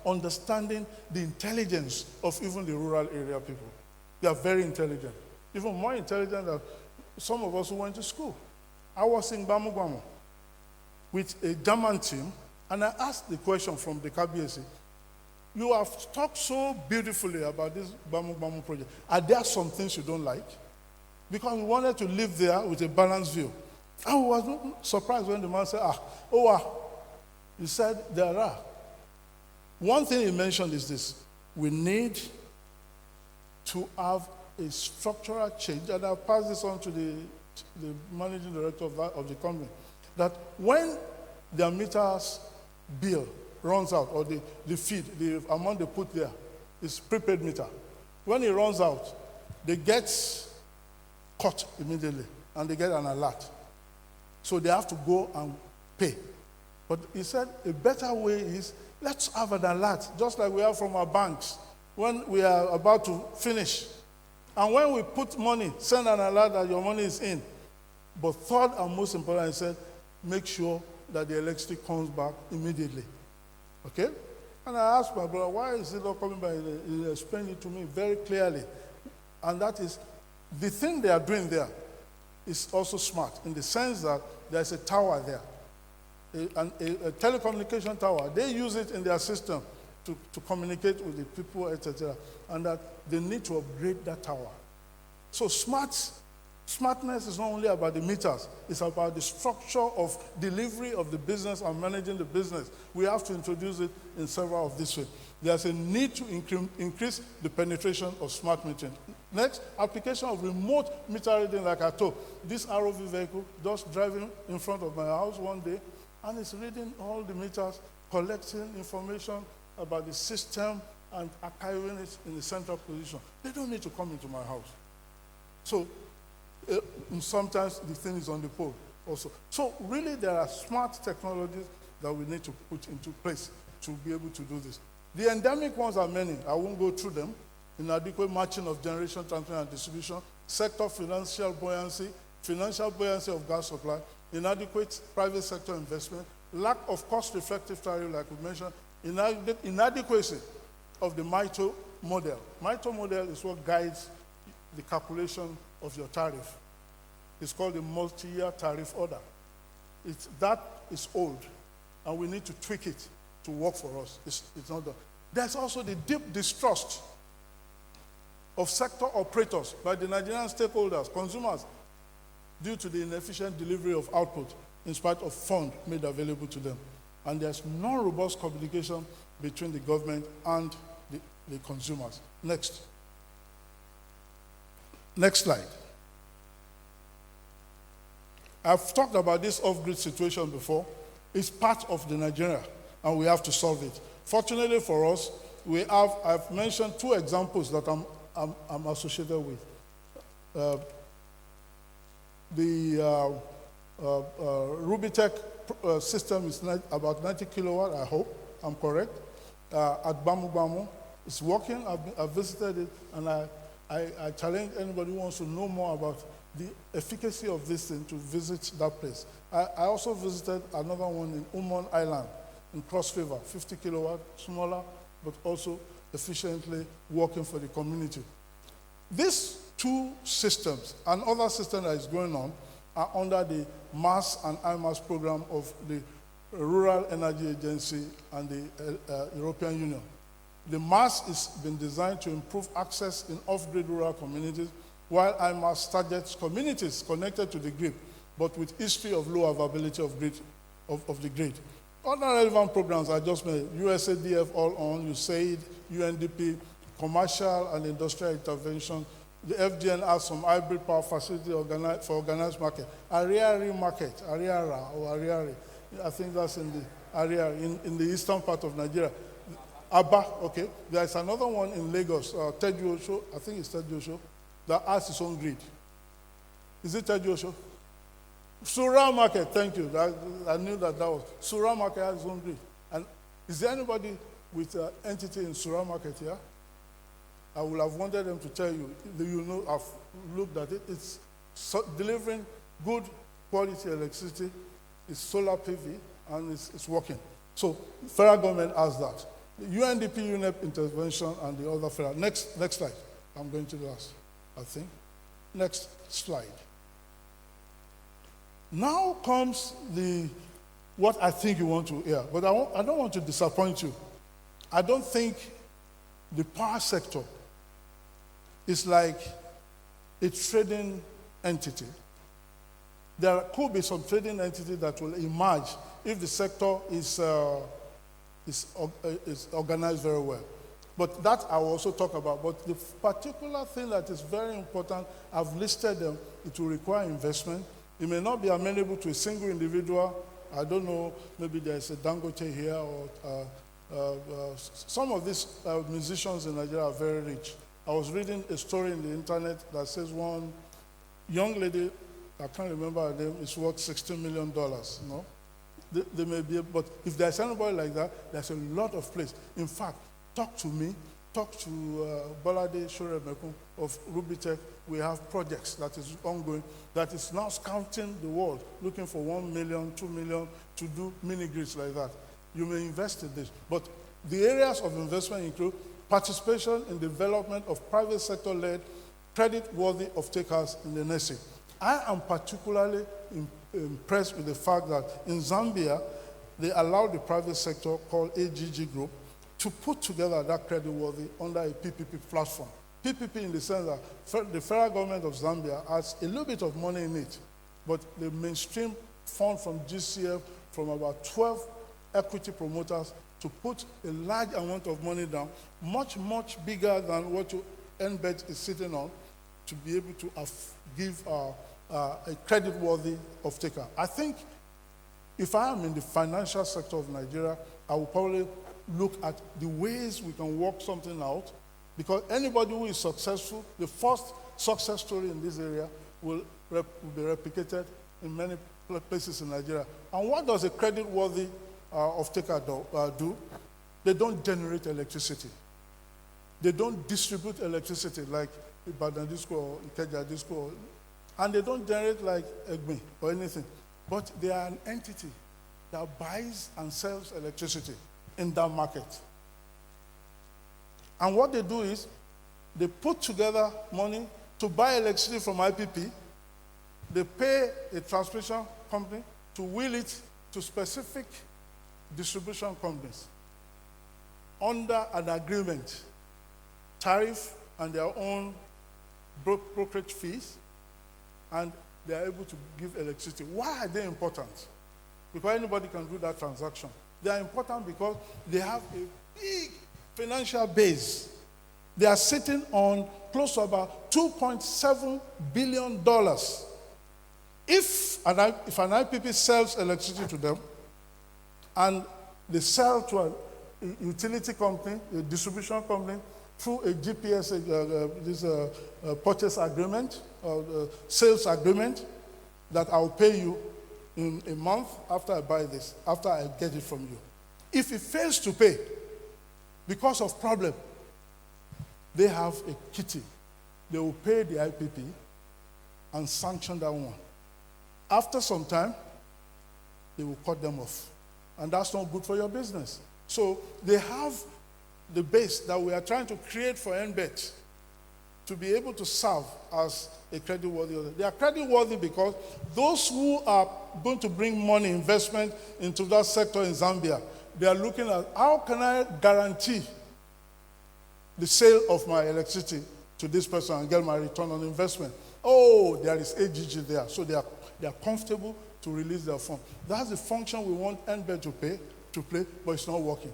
understanding the intelligence of even the rural area people. They are very intelligent. Even more intelligent than some of us who went to school. I was in Bamu with a German team, and I asked the question from the KBSC, you have talked so beautifully about this Bamu project. Are there some things you don't like? Because we wanted to live there with a balanced view. I was surprised when the man said, he said, there are. One thing he mentioned is this: we need to have a structural change, and I'll pass this on to the the managing director of the company, that when their meters bill runs out, or the feed, the amount they put there, is prepaid meter. When it runs out, they get caught immediately, and they get an alert. So they have to go and pay. But he said a better way is, let's have an alert, just like we have from our banks, when we are about to finish. And when we put money, send an alert that your money is in. But third and most important, he said, make sure that the electricity comes back immediately. Okay? And I asked my brother, why is it not coming back? He explained it to me very clearly. And that is, the thing they are doing there is also smart, in the sense that there's a tower there, a telecommunication tower. They use it in their system to communicate with the people, etc. And that they need to upgrade that tower. So smartness is not only about the meters, it's about the structure of delivery of the business and managing the business. We have to introduce it in several of these ways. There's a need to increase the penetration of smart metering. Next, application of remote meter reading, like I told. This ROV vehicle just driving in front of my house one day, and it's reading all the meters, collecting information about the system and archiving it in the central position. They don't need to come into my house. So sometimes the thing is on the pole also. So really there are smart technologies that we need to put into place to be able to do this. The endemic ones are many. I won't go through them. Inadequate matching of generation, transmission, and distribution, sector financial buoyancy of gas supply, inadequate private sector investment, lack of cost-effective tariff, like we mentioned, inadequacy of the MITO model. MITO model is what guides the calculation of your tariff. It's called the multi-year tariff order. That is old, and we need to tweak it to work for us. It's not done. There's also the deep distrust of sector operators by the Nigerian stakeholders, consumers, due to the inefficient delivery of output in spite of funds made available to them. And there's no robust communication between the government and the consumers. Next. Next slide. I've talked about this off-grid situation before. It's part of the Nigeria, and we have to solve it. Fortunately for us, I've mentioned two examples that I'm associated with. The Rubitech system is about 90 kilowatt, I hope I'm correct, at Bamu Bamu. It's working. I've visited it, and I challenge anybody who wants to know more about the efficacy of this thing to visit that place. I also visited another one in Umon Island, in Cross River, 50 kilowatt, smaller, but also efficiently working for the community. These two systems and other system that is going on are under the MAS and IMAS program of the Rural Energy Agency and the European Union. The MAS has been designed to improve access in off-grid rural communities, while IMAS targets communities connected to the grid, but with history of low availability of the grid. Other relevant programs I just made, USADF All On, USAID, UNDP, commercial and industrial intervention. The FGN has some hybrid power facility for organized market. Ariari market, Ariara or Ariari, I think that's in the Ariari, in the eastern part of Nigeria. Aba, okay. There's another one in Lagos, Teju Osho, I think it's Teju Osho, that has its own grid. Is it Teju Osho? Sura Market, thank you. I knew that was. Sura Market has its own grid. And is there anybody with an entity in Sura Market here? I would have wanted them to tell you. You know, I've looked at it. It's delivering good quality electricity. It's solar PV, and it's working. So federal government has that. The UNDP, UNEP intervention, and the other federal. Next slide. I'm going to the last, I think. Next slide. Now comes what I think you want to hear, but I don't want to disappoint you. I don't think the power sector is like a trading entity. There could be some trading entity that will emerge if the sector is organized very well. But that I will also talk about. But the particular thing that is very important, I've listed them. It will require investment. It may not be amenable to a single individual. I don't know, maybe there's a Dangote here, or some of these musicians in Nigeria are very rich. I was reading a story in the internet that says one young lady, I can't remember her name, is worth $16 million. You know? They may be, but if there's anybody like that, there's a lot of place. In fact, talk to me, talk to Bolade Shoremekun of Rubitech. We have projects that is ongoing, that is now scouting the world, looking for 1 million, 2 million to do mini grids like that. You may invest in this. But the areas of investment include participation in development of private sector-led, credit-worthy off-takers in the NESI. I am particularly impressed with the fact that in Zambia, they allowed the private sector called AGG Group to put together that credit-worthy under a PPP platform. PPP in the sense that the federal government of Zambia has a little bit of money in it, but the mainstream fund from GCF, from about 12 equity promoters, to put a large amount of money down, much, much bigger than what NBET is sitting on, to be able to give a credit-worthy off-taker. I think if I am in the financial sector of Nigeria, I will probably look at the ways we can work something out, because anybody who is successful, the first success story in this area will be replicated in many places in Nigeria. And what does a credit-worthy off-taker do? They don't generate electricity. They don't distribute electricity like Ibadan Disco or Ikeja Disco, and they don't generate like Egbe or anything. But they are an entity that buys and sells electricity in that market. And what they do is they put together money to buy electricity from IPP. They pay a transmission company to wheel it to specific distribution companies under an agreement, tariff and their own brokerage fees, and they are able to give electricity. Why are they important? Because anybody can do that transaction. They are important because they have a big financial base. They are sitting on close to about $2.7 billion. If an IPP sells electricity to them, and they sell to a utility company, a distribution company, through a GPS, purchase agreement, or sales agreement, that I'll pay you in a month after I buy this, after I get it from you. If it fails to pay because of problem, they have a kitty. They will pay the IPP and sanction that one. After some time, they will cut them off. And that's not good for your business. So they have the base that we are trying to create for NBET to be able to serve as a credit-worthy. They are credit-worthy because those who are going to bring money, investment into that sector in Zambia, they are looking at how can I guarantee the sale of my electricity to this person and get my return on investment. Oh, there is AGG there. So they are comfortable to release their fund. That's the function we want NBET to play, but it's not working.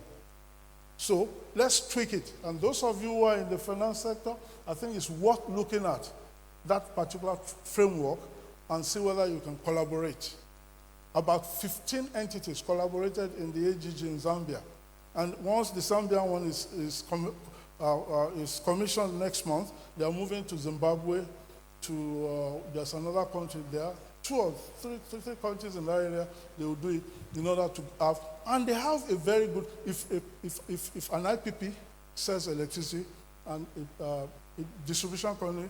So let's tweak it. And those of you who are in the finance sector, I think it's worth looking at that particular framework and see whether you can collaborate. About 15 entities collaborated in the AGG in Zambia. And once the Zambian one is commissioned next month, they are moving to Zimbabwe, there's another country there, 2 or 3 countries in that area, they will do it in order to have, and they have a very good, if an IPP sells electricity and a distribution company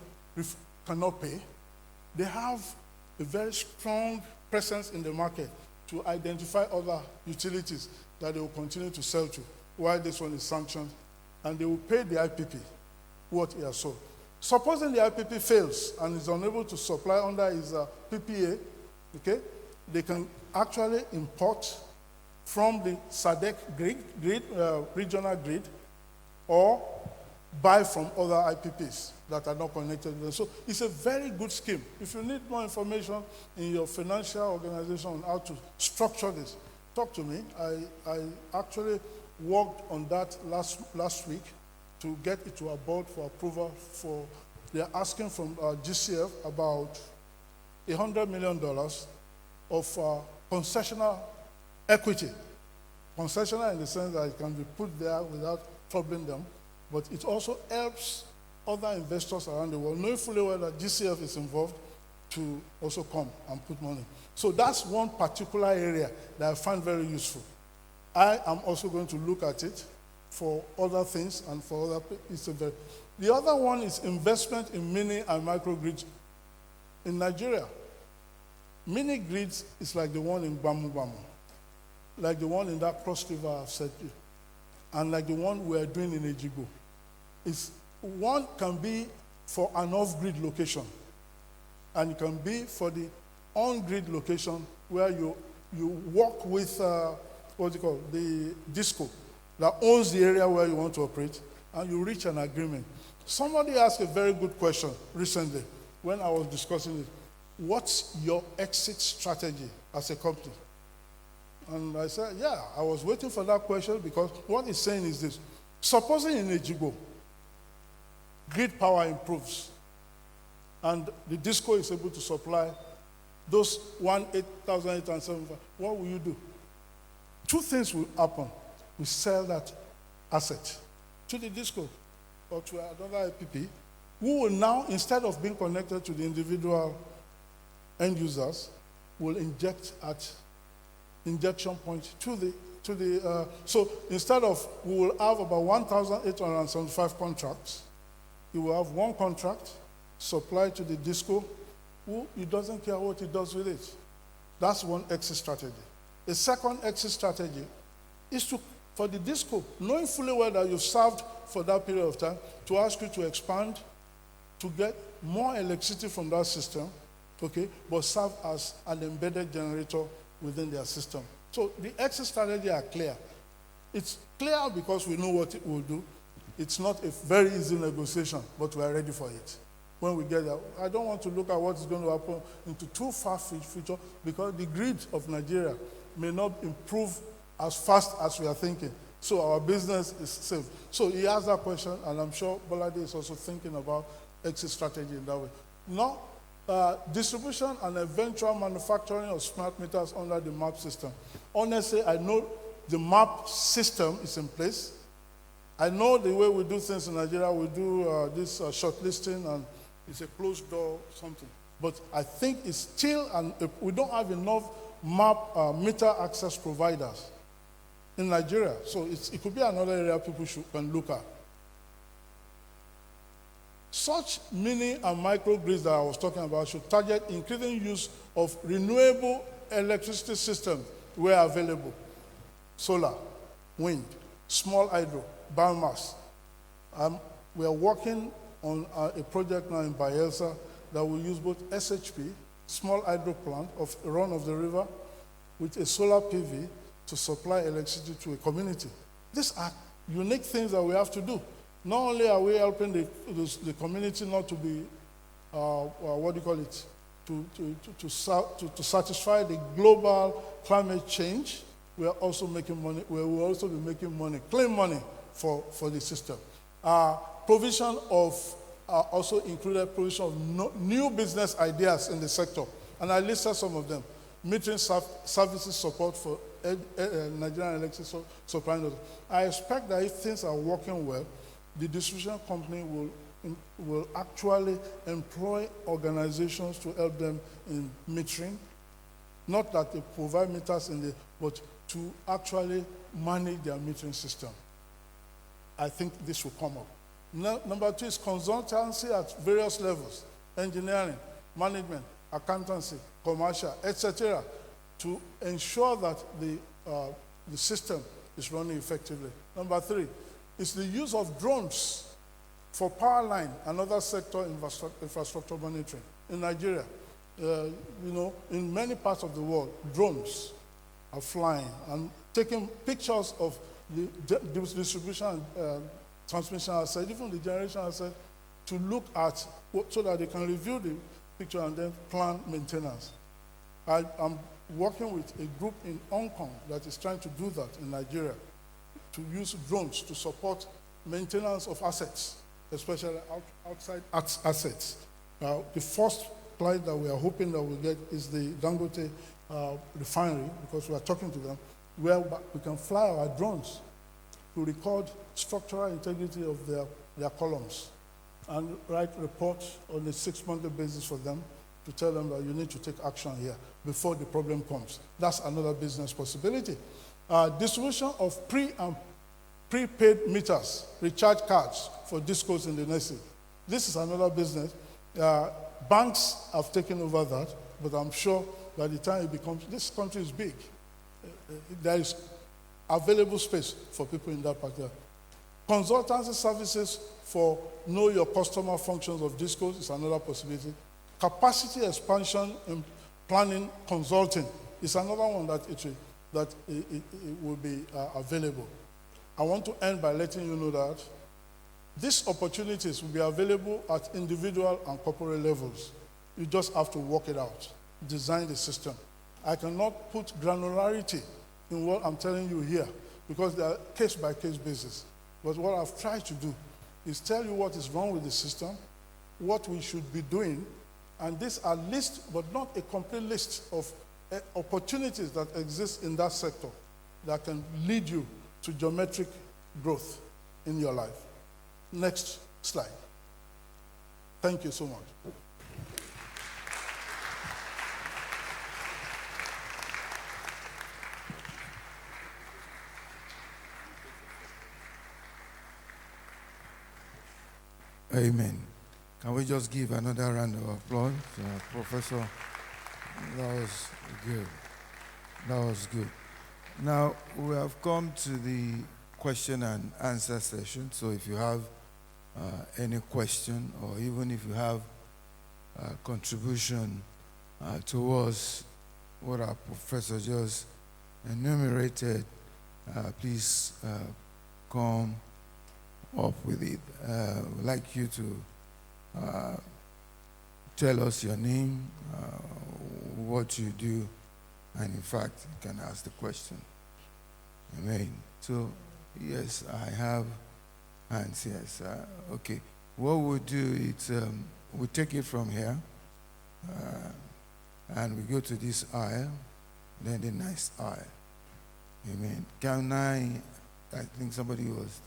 cannot pay, they have a very strong presence in the market to identify other utilities that they will continue to sell to while this one is sanctioned, and they will pay the IPP what he has sold. Supposing the IPP fails and is unable to supply under his PPA, okay, they can actually import from the SADC grid, regional grid, or buy from other IPPs that are not connected to them. So it's a very good scheme. If you need more information in your financial organization on how to structure this, talk to me. I actually worked on that last week to get it to our board for approval. They're asking from GCF about $100 million of concessional equity. Concessional in the sense that it can be put there without troubling them, but it also helps other investors around the world, knowing fully well that GCF is involved, to also come and put money. So that's one particular area that I find very useful. I am also going to look at it for other things and for other people. The other one is investment in mini and microgrids in Nigeria. Mini grids is like the one in Bamu Bamu, like the one in that cross river I've said to you, and like the one we are doing in Ejigo. One can be for an off-grid location, and it can be for the on-grid location where you work with the DISCO that owns the area where you want to operate, and you reach an agreement. Somebody asked a very good question recently when I was discussing it. What's your exit strategy as a company? And I said, yeah, I was waiting for that question because what he's saying is this. Supposing in Ejigo, grid power improves, and the DISCO is able to supply those 8,875, what will you do? Two things will happen. We sell that asset to the DISCO or to another IPP, who will now, instead of being connected to the individual end users, will inject at injection point so instead of, we will have about 1,875 contracts. You will have one contract supplied to the DISCO, who it doesn't care what it does with it. That's one exit strategy. The second exit strategy is for the DISCO, knowing fully well that you've served for that period of time, to ask you to expand, to get more electricity from that system, okay, but serve as an embedded generator within their system. So the exit strategy are clear. It's clear because we know what it will do. It's not a very easy negotiation, but we are ready for it. When we get there, I don't want to look at what is going to happen into too far future, because the grid of Nigeria may not improve as fast as we are thinking. So our business is safe. So he asked that question, and I'm sure Bolade is also thinking about exit strategy in that way. Now, distribution and eventual manufacturing of smart meters under the MAP system. Honestly, I know the MAP system is in place. I know the way we do things in Nigeria, we do this shortlisting, and it's a closed door something. But I think it's still, we don't have enough MAP meter access providers in Nigeria. So it could be another area people can look at. Such mini and micro grids that I was talking about should target increasing use of renewable electricity systems where available. Solar, wind, small hydro, biomass. We are working on a project now in Bayelsa that will use both SHP, small hydro plant of run of the river, with a solar PV to supply electricity to a community. These are unique things that we have to do. Not only are we helping the community not to be, to satisfy the global climate change, we are also making money. We will also be making money, clean money for the system. Provision of also included provision of new business ideas in the sector, and I listed some of them. Metering services support for Nigerian electric supply. I expect that if things are working well, the distribution company will actually employ organizations to help them in metering. Not that they provide meters but to actually manage their metering system. I think this will come up. Number two is consultancy at various levels: engineering, management, accountancy, commercial, etc., to ensure that the system is running effectively. Number three is the use of drones for power line and other sector infrastructure monitoring. In Nigeria, in many parts of the world, drones are flying and taking pictures of the distribution and transmission asset, even the generation asset, to look at so that they can review the picture and then plan maintenance. I'm working with a group in Hong Kong that is trying to do that in Nigeria, to use drones to support maintenance of assets, especially outside assets. The first client that we are hoping that we'll get is the Dangote refinery, because we are talking to them, where we can fly our drones to record structural integrity of their columns and write reports on a 6-monthly basis for them to tell them that you need to take action here before the problem comes. That's another business possibility. Distribution of pre- and prepaid meters, recharge cards for discos in the nation. This is another business. Banks have taken over that, but I'm sure by the time it becomes, this country is big. There is available space for people in that particular. Consultancy services for know your customer functions of discos is another possibility. Capacity expansion in planning consulting is another one that it will be available. I want to end by letting you know that these opportunities will be available at individual and corporate levels. You just have to work it out, design the system. I cannot put granularity in what I'm telling you here because they are case-by-case basis. But what I've tried to do is tell you what is wrong with the system, what we should be doing, and these are lists, but not a complete list of opportunities that exist in that sector that can lead you to geometric growth in your life. Next slide. Thank you so much. Amen. Can we just give another round of applause to our professor? That was good. That was good. Now, we have come to the question and answer session. So if you have any question, or even if you have a contribution towards what our professor just enumerated, please come up with it. We'd like you to tell us your name, what you do, and in fact, you can ask the question. Amen. So, yes, I have hands, yes. Okay. What we'll do is we'll take it from here, and we go to this aisle, then the next aisle. Amen. Can I think somebody was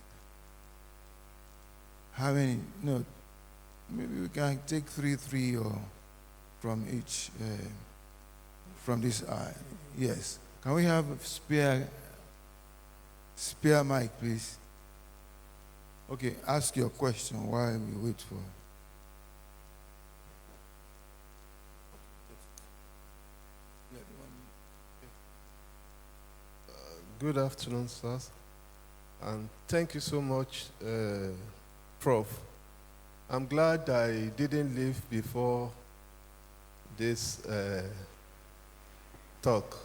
having, no, maybe we can take three or from each, from this aisle. Yes. Can we have a spare mic, please? Okay, ask your question while we wait for. Good afternoon, sirs, and thank you so much, Prof. I'm glad I didn't leave before this talk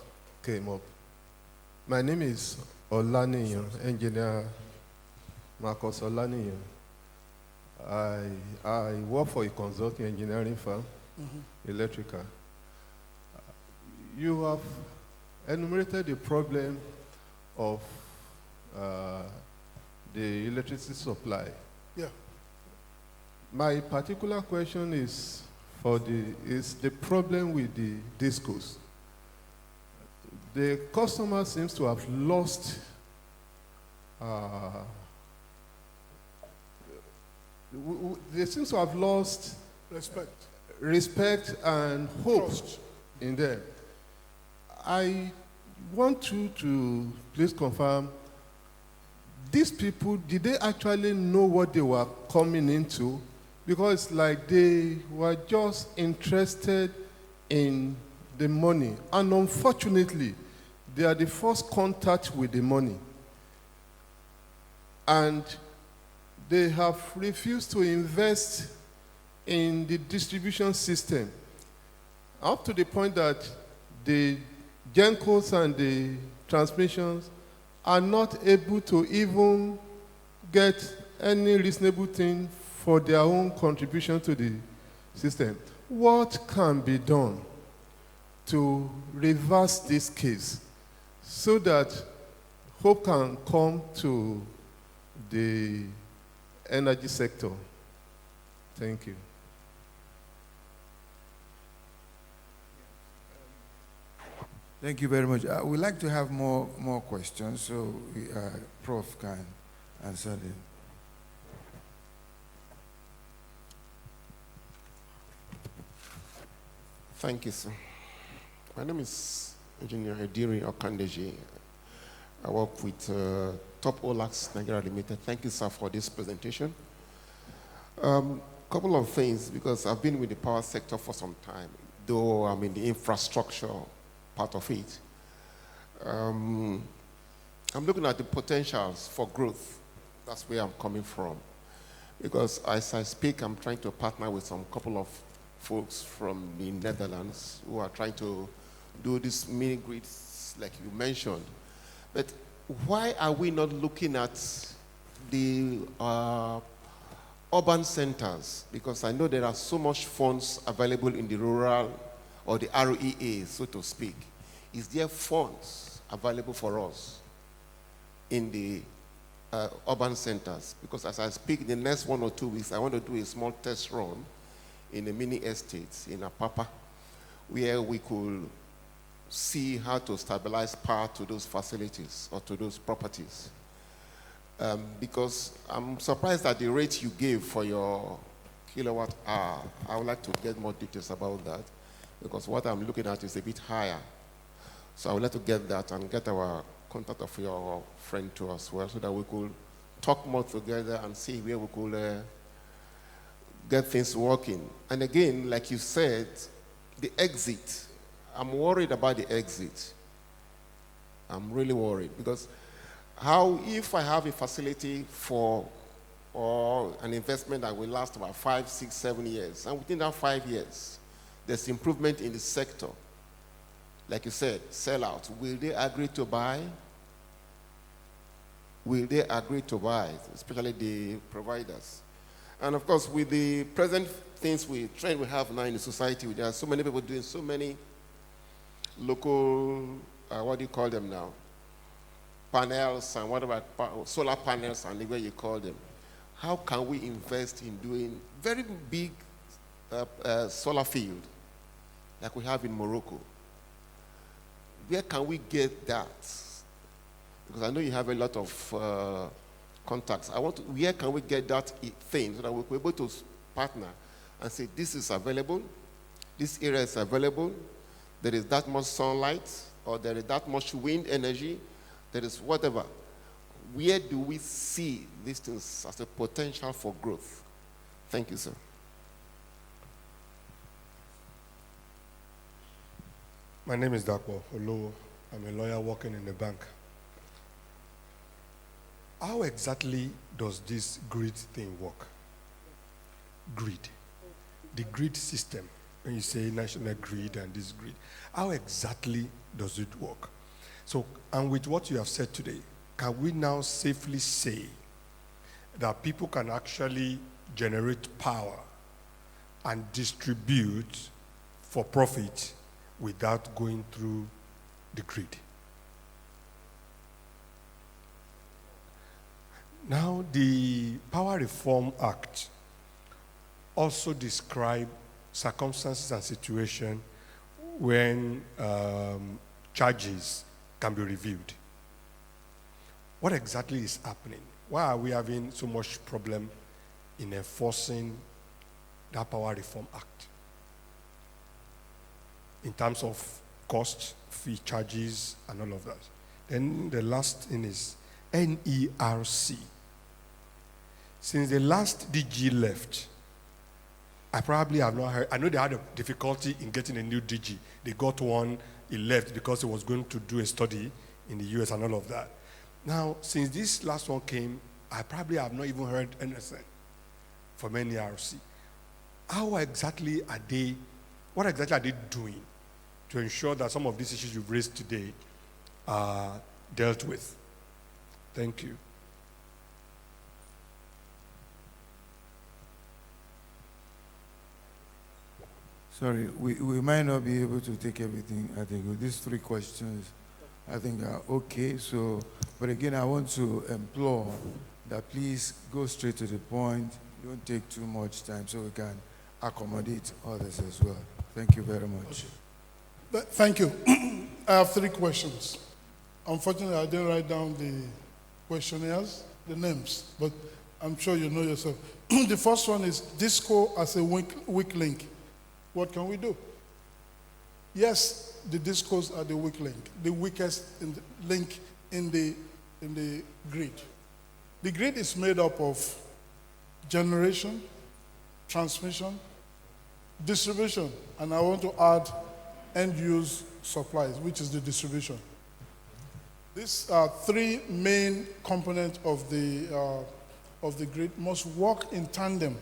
came up. My name is Olaniyan, Engineer Marcus Olaniyan. I work for a consulting engineering firm, electrical. You have enumerated the problem of the electricity supply. Yeah. My particular question is the problem with the discos. The customer seems to have lost respect and hope in them. I want you to please confirm, these people, did they actually know what they were coming into? Because like they were just interested in the money. And unfortunately, they are the first contact with the money. And they have refused to invest in the distribution system, up to the point that the GenCos and the transmissions are not able to even get any reasonable thing for their own contribution to the system. What can be done to reverse this case so that hope can come to the energy sector. Thank you. Thank you very much. We'd like to have more questions, so Prof can answer them. Thank you, sir. My name is Engineer Ediri Okandeji. I work with Top Olax Nigeria Limited. Thank you, sir, for this presentation. Couple of things, because I've been with the power sector for some time, though I'm in the infrastructure part of it. I'm looking at the potentials for growth. That's where I'm coming from. Because as I speak, I'm trying to partner with some couple of folks from the Netherlands who are trying to do these mini grids like you mentioned. But why are we not looking at the urban centers? Because I know there are so much funds available in the rural or the REA, so to speak. Is there funds available for us in the urban centers? Because as I speak, in the next 1 or 2 weeks, I want to do a small test run in a mini estate in Apapa, where we could see how to stabilize power to those facilities or to those properties. Because I'm surprised at the rate you gave for your kilowatt hour. I would like to get more details about that, because what I'm looking at is a bit higher. So I would like to get that and get our contact of your friend too as well, so that we could talk more together and see where we could get things working. And again, like you said, the exit, I'm worried about the exit. I'm really worried, because how, if I have a facility for or an investment that will last about 5, 6, 7 years, and within that 5 years, there's improvement in the sector. Like you said, sell out. Will they agree to buy? Will they agree to buy, especially the providers? And of course, with the present trend we have now in the society, there are so many people doing so many local, what do you call them now? Panels and whatever, solar panels and the way you call them. How can we invest in doing very big solar field like we have in Morocco? Where can we get that? Because I know you have a lot of contacts. Where can we get that thing so that we're able to partner and say, this is available, this area is available, there is that much sunlight, or there is that much wind energy, there is whatever. Where do we see these things as a potential for growth? Thank you, sir. My name is Dakpo Olowo. I'm a lawyer working in the bank. How exactly does this grid thing work? Grid. The grid system. When you say national grid and this grid, how exactly does it work? So, and with what you have said today, can we now safely say that people can actually generate power and distribute for profit without going through the grid? Now, the Power Reform Act also describes circumstances and situations when charges can be reviewed. What exactly is happening? Why are we having so much problem in enforcing that Power Reform Act? In terms of cost, fee charges, and all of that. Then the last thing is NERC. Since the last DG left, I probably have not heard. I know they had a difficulty in getting a new DG. They got one, he left because he was going to do a study in the US and all of that. Now, since this last one came, I probably have not even heard anything from NERC. What exactly are they doing to ensure that some of these issues you've raised today are dealt with? Thank you. Sorry, we might not be able to take everything. I think with these 3 questions, I think are okay. So, but again, I want to implore that please go straight to the point. Don't take too much time so we can accommodate others as well. Thank you very much. Thank you. I have 3 questions. Unfortunately, I didn't write down the questionnaires, the names, but I'm sure you know yourself. The first one is disco as a weak link. What can we do? Yes, the discos are the weak link, the weakest link in the grid. The grid is made up of generation, transmission, distribution, and I want to add end-use supplies, which is the distribution. These are 3 main components of the grid must work in tandem.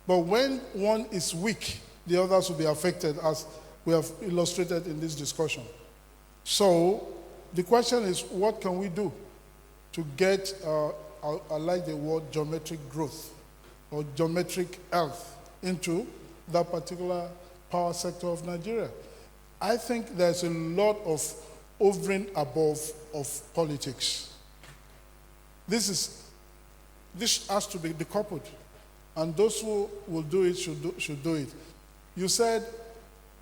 But when one is weak, the others will be affected, as we have illustrated in this discussion. So the question is, what can we do to get, I like the word geometric growth or geometric health into that particular power sector of Nigeria? I think there's a lot of overing above of politics. This has to be decoupled, and those who will do it should do it. You said,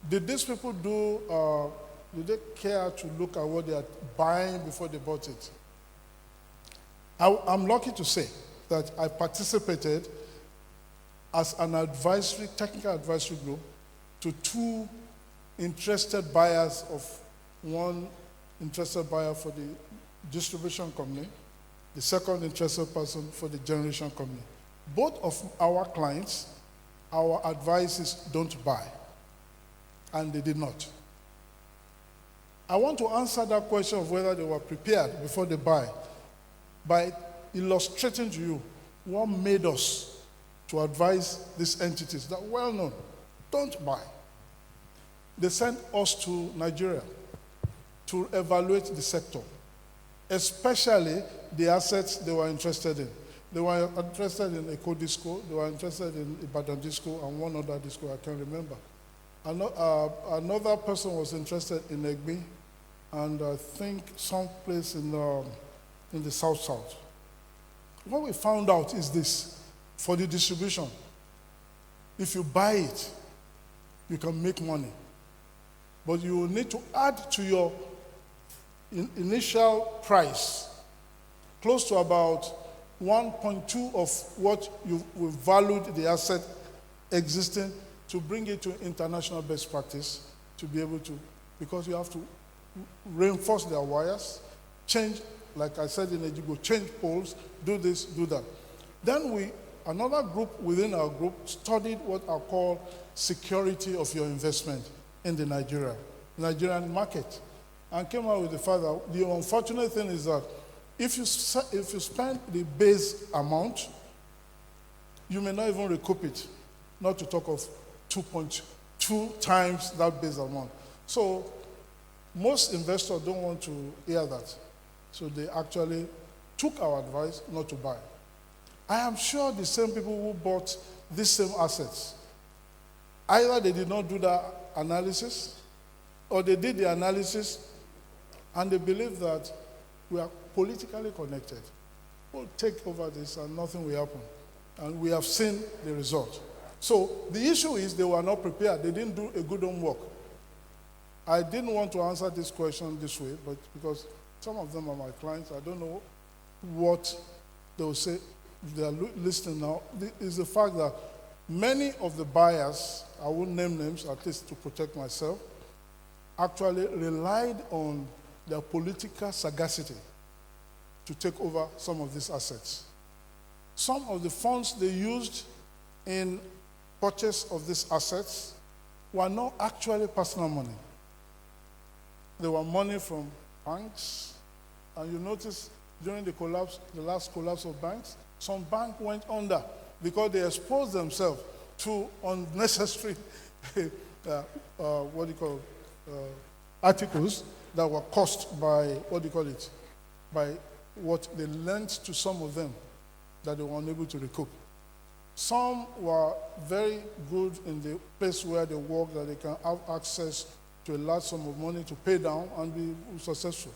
did these people do they care to look at what they are buying before they bought it? I'm lucky to say that I participated as an technical advisory group to 2 interested buyers of one interested buyer for the distribution company, the second interested person for the generation company. Both of our clients, our advice is don't buy, and they did not. I want to answer that question of whether they were prepared before they buy by illustrating to you what made us to advise these entities that well known, don't buy. They sent us to Nigeria to evaluate the sector, especially the assets they were interested in. They were interested in Eco Disco, they were interested in Ibadan Disco, and one other disco I can't remember. Another person was interested in Egbe, and I think someplace in the south. What we found out is this: for the distribution, if you buy it, you can make money, but you will need to add to your initial price close to about 1.2 of what you valued the asset existing to bring it to international best practice to be able to, because you have to reinforce their wires, change, like I said in Ejigo, change poles, do this, do that. Then another group within our group studied what I call security of your investment in the Nigerian market, and came out with the fact that the unfortunate thing is that if you spend the base amount, you may not even recoup it, not to talk of 2.2 times that base amount. So most investors don't want to hear that. So they actually took our advice not to buy. I am sure the same people who bought these same assets, either they did not do the analysis, or they did the analysis and they believe that we are politically connected. We'll take over this and nothing will happen. And we have seen the result. So the issue is they were not prepared. They didn't do a good homework. I didn't want to answer this question this way, but because some of them are my clients, I don't know what they will say if they are listening now. Is the fact that many of the buyers, I won't name names, at least to protect myself, actually relied on their political sagacity to take over some of these assets. Some of the funds they used in purchase of these assets were not actually personal money. They were money from banks, and you notice during the last collapse of banks, some bank went under because they exposed themselves to unnecessary articles that were caused by, by what they lent to some of them that they were unable to recoup. Some were very good in the place where they work, that they can have access to a large sum of money to pay down and be successful.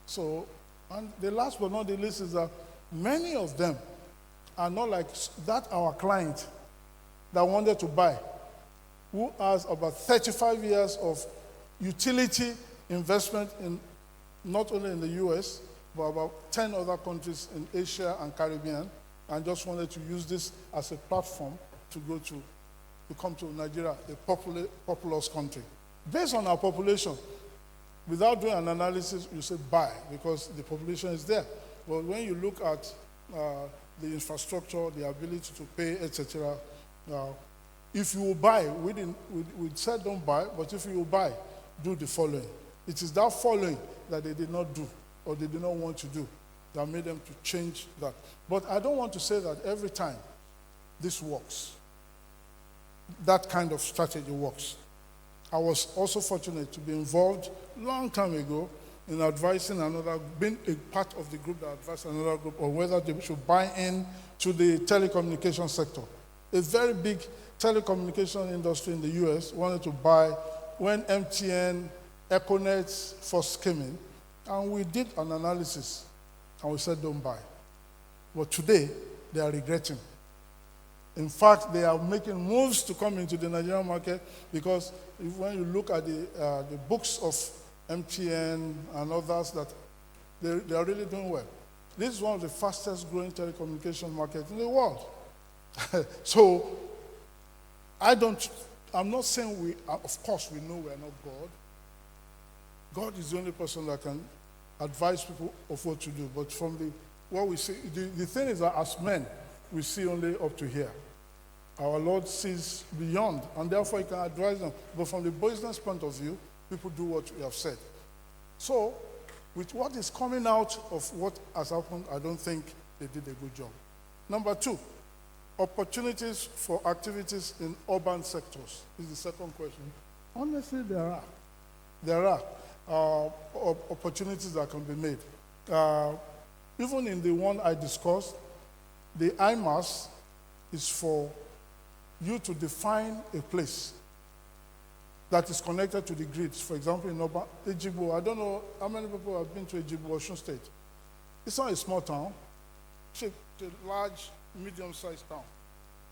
So, and the last but not the least is that Many of them are not like that our client that wanted to buy, who has about 35 years of utility investment in not only in the US, but about 10 other countries in Asia and Caribbean, and just wanted to use this as a platform to come to Nigeria, a populous country. Based on our population, without doing an analysis, you say buy, because the population is there. But when you look at the infrastructure, the ability to pay, etc., if you will buy, we said don't buy, but if you will buy, do the following. It is that following that they did not do, or they did not want to do, that made them to change that. But I don't want to say that every time this works. That kind of strategy works. I was also fortunate to be involved long time ago in advising being a part of the group that advised another group on whether they should buy in to the telecommunication sector. A very big telecommunication industry in the US wanted to buy when MTN, Econet first came in, and we did an analysis, and we said don't buy. But today, they are regretting. In fact, they are making moves to come into the Nigerian market, because when you look at the books of MTN and others, that they are really doing well. This is one of the fastest growing telecommunication markets in the world. So, I'm not saying of course we know we are not God. God is the only person that can advise people of what to do. But from what we see, the thing is that as men, we see only up to here. Our Lord sees beyond, and therefore he can advise them. But from the business point of view, people do what we have said. So, with what is coming out of what has happened, I don't think they did a good job. Number 2, opportunities for activities in urban sectors is the second question. Honestly, there are opportunities that can be made. Even in the one I discussed, the IMAS is for you to define a place that is connected to the grids. For example, in Ejigbo, I don't know how many people have been to Ejigbo, Osun State. It's not a small town. It's a large, medium-sized town.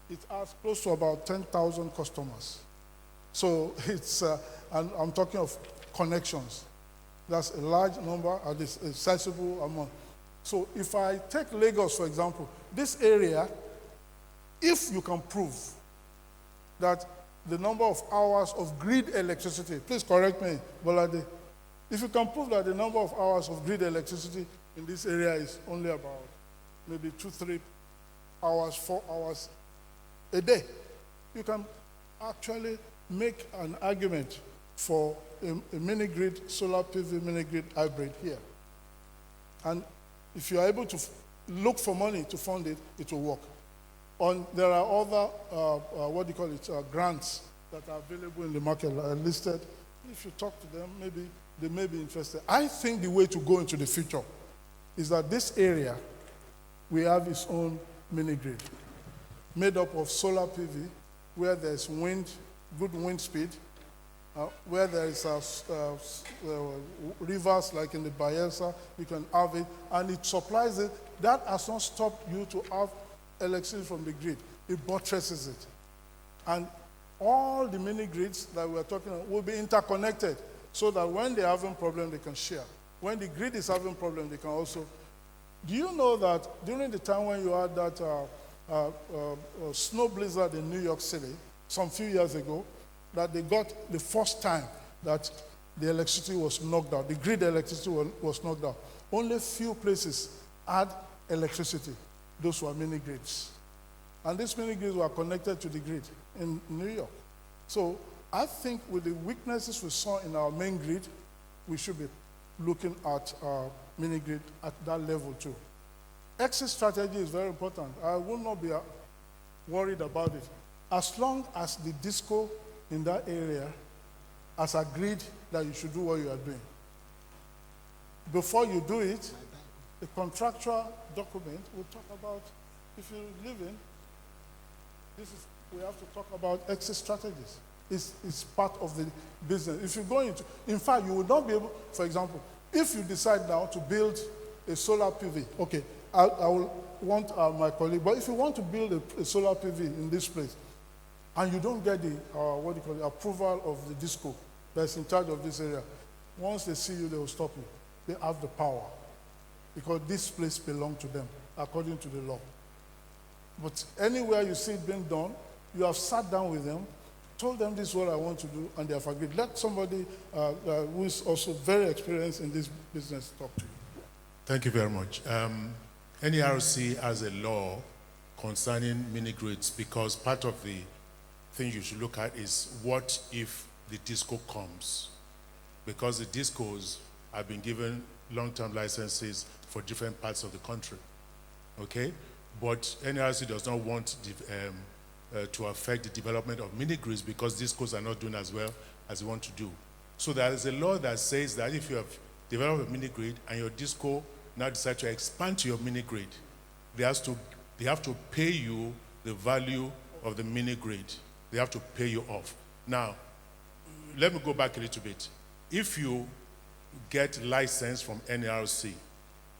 It has close to about 10,000 customers. So it's, and I'm talking of connections. That's a large number, and it's a sizable amount. So if I take Lagos, for example, this area, if you can prove that the number of hours of grid electricity, please correct me, Bolade, if you can prove that the number of hours of grid electricity in this area is only about maybe 2-3 hours, 4 hours a day, you can actually make an argument for a mini grid, solar PV mini grid hybrid here. And if you are able to look for money to fund it, it will work. There are other, grants that are available in the market listed. If you talk to them, maybe they may be interested. I think the way to go into the future is that this area will have its own mini grid, made up of solar PV, where there's wind, good wind speed, where there is rivers like in the Bayelsa, you can have it, and it supplies it. That has not stopped you to have electricity from the grid. It buttresses it. And all the mini grids that we're talking about will be interconnected, so that when they're having problems, they can share. When the grid is having problems, they can also. Do you know that during the time when you had that snow blizzard in New York City, some few years ago, that they got the first time that the electricity was knocked out, the grid electricity was knocked out. Only few places had electricity. Those were mini grids. And these mini grids were connected to the grid in New York. So I think with the weaknesses we saw in our main grid, we should be looking at our mini grid at that level too. Exit strategy is very important. I will not be worried about it. As long as the disco in that area has agreed that you should do what you are doing. Before you do it, the contractual document will talk about, if you live in, we have to talk about exit strategies. It's part of the business. If you go into, in fact, you will not be able, for example, if you decide now to build a solar PV, okay, I will want my colleague, but if you want to build a solar PV in this place, and you don't get the, approval of the disco that's in charge of this area, once they see you, they will stop you. They have the power, because this place belongs to them, according to the law. But anywhere you see it being done, you have sat down with them, told them this is what I want to do, and they have agreed. Let somebody who is also very experienced in this business talk to you. Thank you very much. NERC has a law concerning mini grids, because part of the thing you should look at is what if the disco comes? Because the discos have been given long-term licenses for different parts of the country, okay? But NERC does not want to affect the development of mini grids, because discos are not doing as well as they want to do. So there is a law that says that if you have developed a mini grid and your disco now decide to expand to your mini grid, they have to pay you the value of the mini grid. They have to pay you off. Now, let me go back a little bit. If you get license from NERC,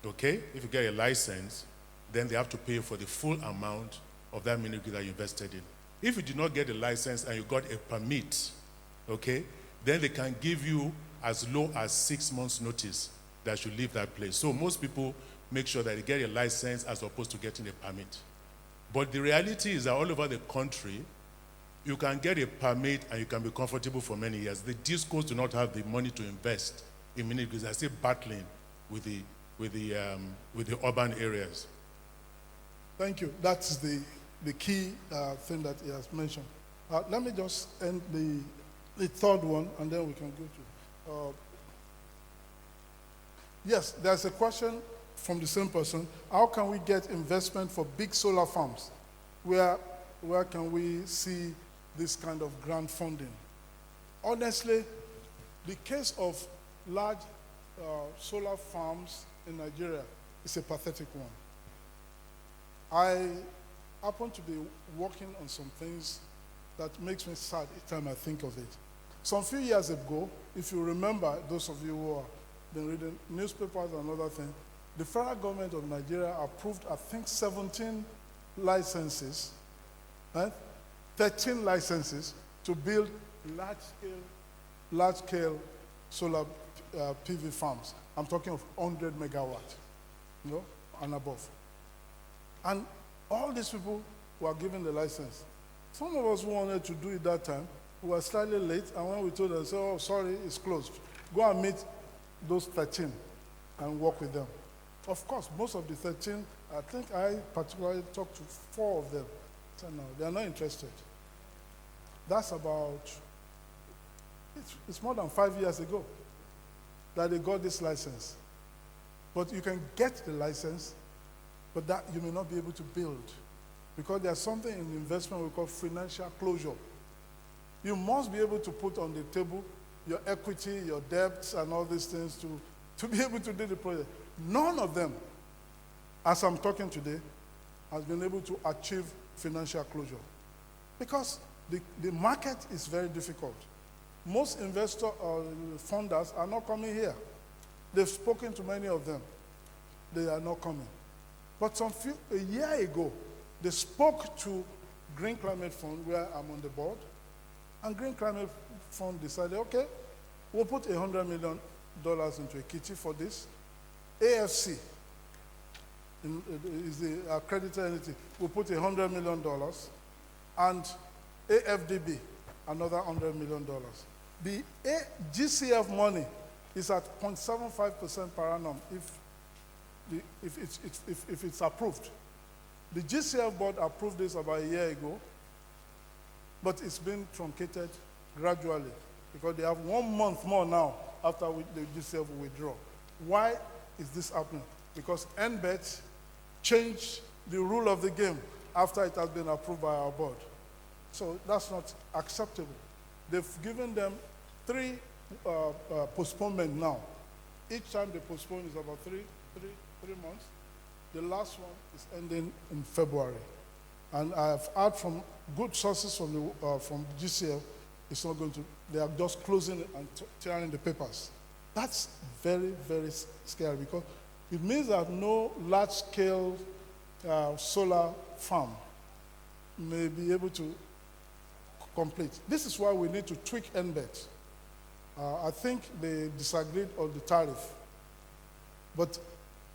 okay? If you get a license, then they have to pay you for the full amount of that mini grid that you invested in. If you did not get a license and you got a permit, okay, then they can give you as low as 6 months notice that you leave that place. So most people make sure that they get a license as opposed to getting a permit. But the reality is that all over the country, you can get a permit and you can be comfortable for many years. The discos do not have the money to invest in mini grids. They're still battling with the urban areas. Thank you. That's the key thing that he has mentioned. Let me just end the third one, and then we can go to. Yes, there's a question from the same person. How can we get investment for big solar farms? Where can we see this kind of grant funding? Honestly, the case of large solar farms in Nigeria is a pathetic one. I happen to be working on some things that makes me sad each time I think of it. Some few years ago, if you remember, those of you who have been reading newspapers and other things, the federal government of Nigeria approved, I think, 17 licenses, right? 13 licenses to build large-scale solar PV farms. I'm talking of 100 megawatt, and above. And all these people were given the license. Some of us who wanted to do it that time, we were slightly late, and when we told them, oh, sorry, it's closed. Go and meet those 13 and work with them. Of course, most of the 13, I think I particularly talked to 4 of them. So no, they are not interested. That's about, it's more than 5 years ago that they got this license. But you can get the license, but that you may not be able to build, because there's something in investment we call financial closure. You must be able to put on the table your equity, your debts, and all these things to be able to do the project. None of them, as I'm talking today, has been able to achieve financial closure, because the market is very difficult. Most investor funders are not coming here. They've spoken to many of them. They are not coming. But a year ago, they spoke to Green Climate Fund, where I'm on the board, and Green Climate Fund decided, okay, we'll put $100 million into a kitty for this. AFC is the accredited entity. We'll put $100 million, and AFDB, another $100 million. The GCF money is at 0.75% per annum if it's approved. The GCF board approved this about a year ago, but it's been truncated gradually, because they have 1 month more now after the GCF will withdraw. Why is this happening? Because NBET changed the rule of the game after it has been approved by our board. So that's not acceptable. They've given them 3 postponement now. Each time they postpone is about 3 months. The last one is ending in February. And I have heard from good sources from GCL, it's not going to, they are just closing it and tearing the papers. That's very, very scary, because It means that no large-scale solar farm may be able to complete. This is why we need to tweak NBET. I think they disagreed on the tariff. But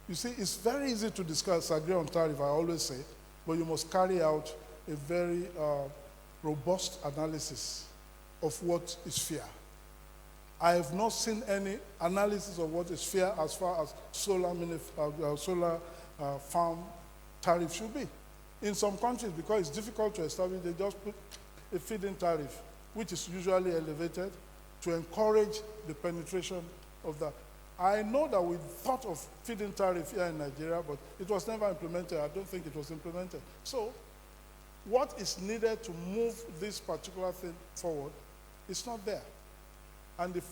you see, it's very easy to disagree on tariff, I always say, but you must carry out a very robust analysis of what is fair. I have not seen any analysis of what is fair as far as solar farm tariff should be. In some countries, because it's difficult to establish, they just put a feed-in tariff, which is usually elevated to encourage the penetration of that. I know that we thought of feed-in tariff here in Nigeria, but it was never implemented. I don't think it was implemented. So what is needed to move this particular thing forward is not there. And the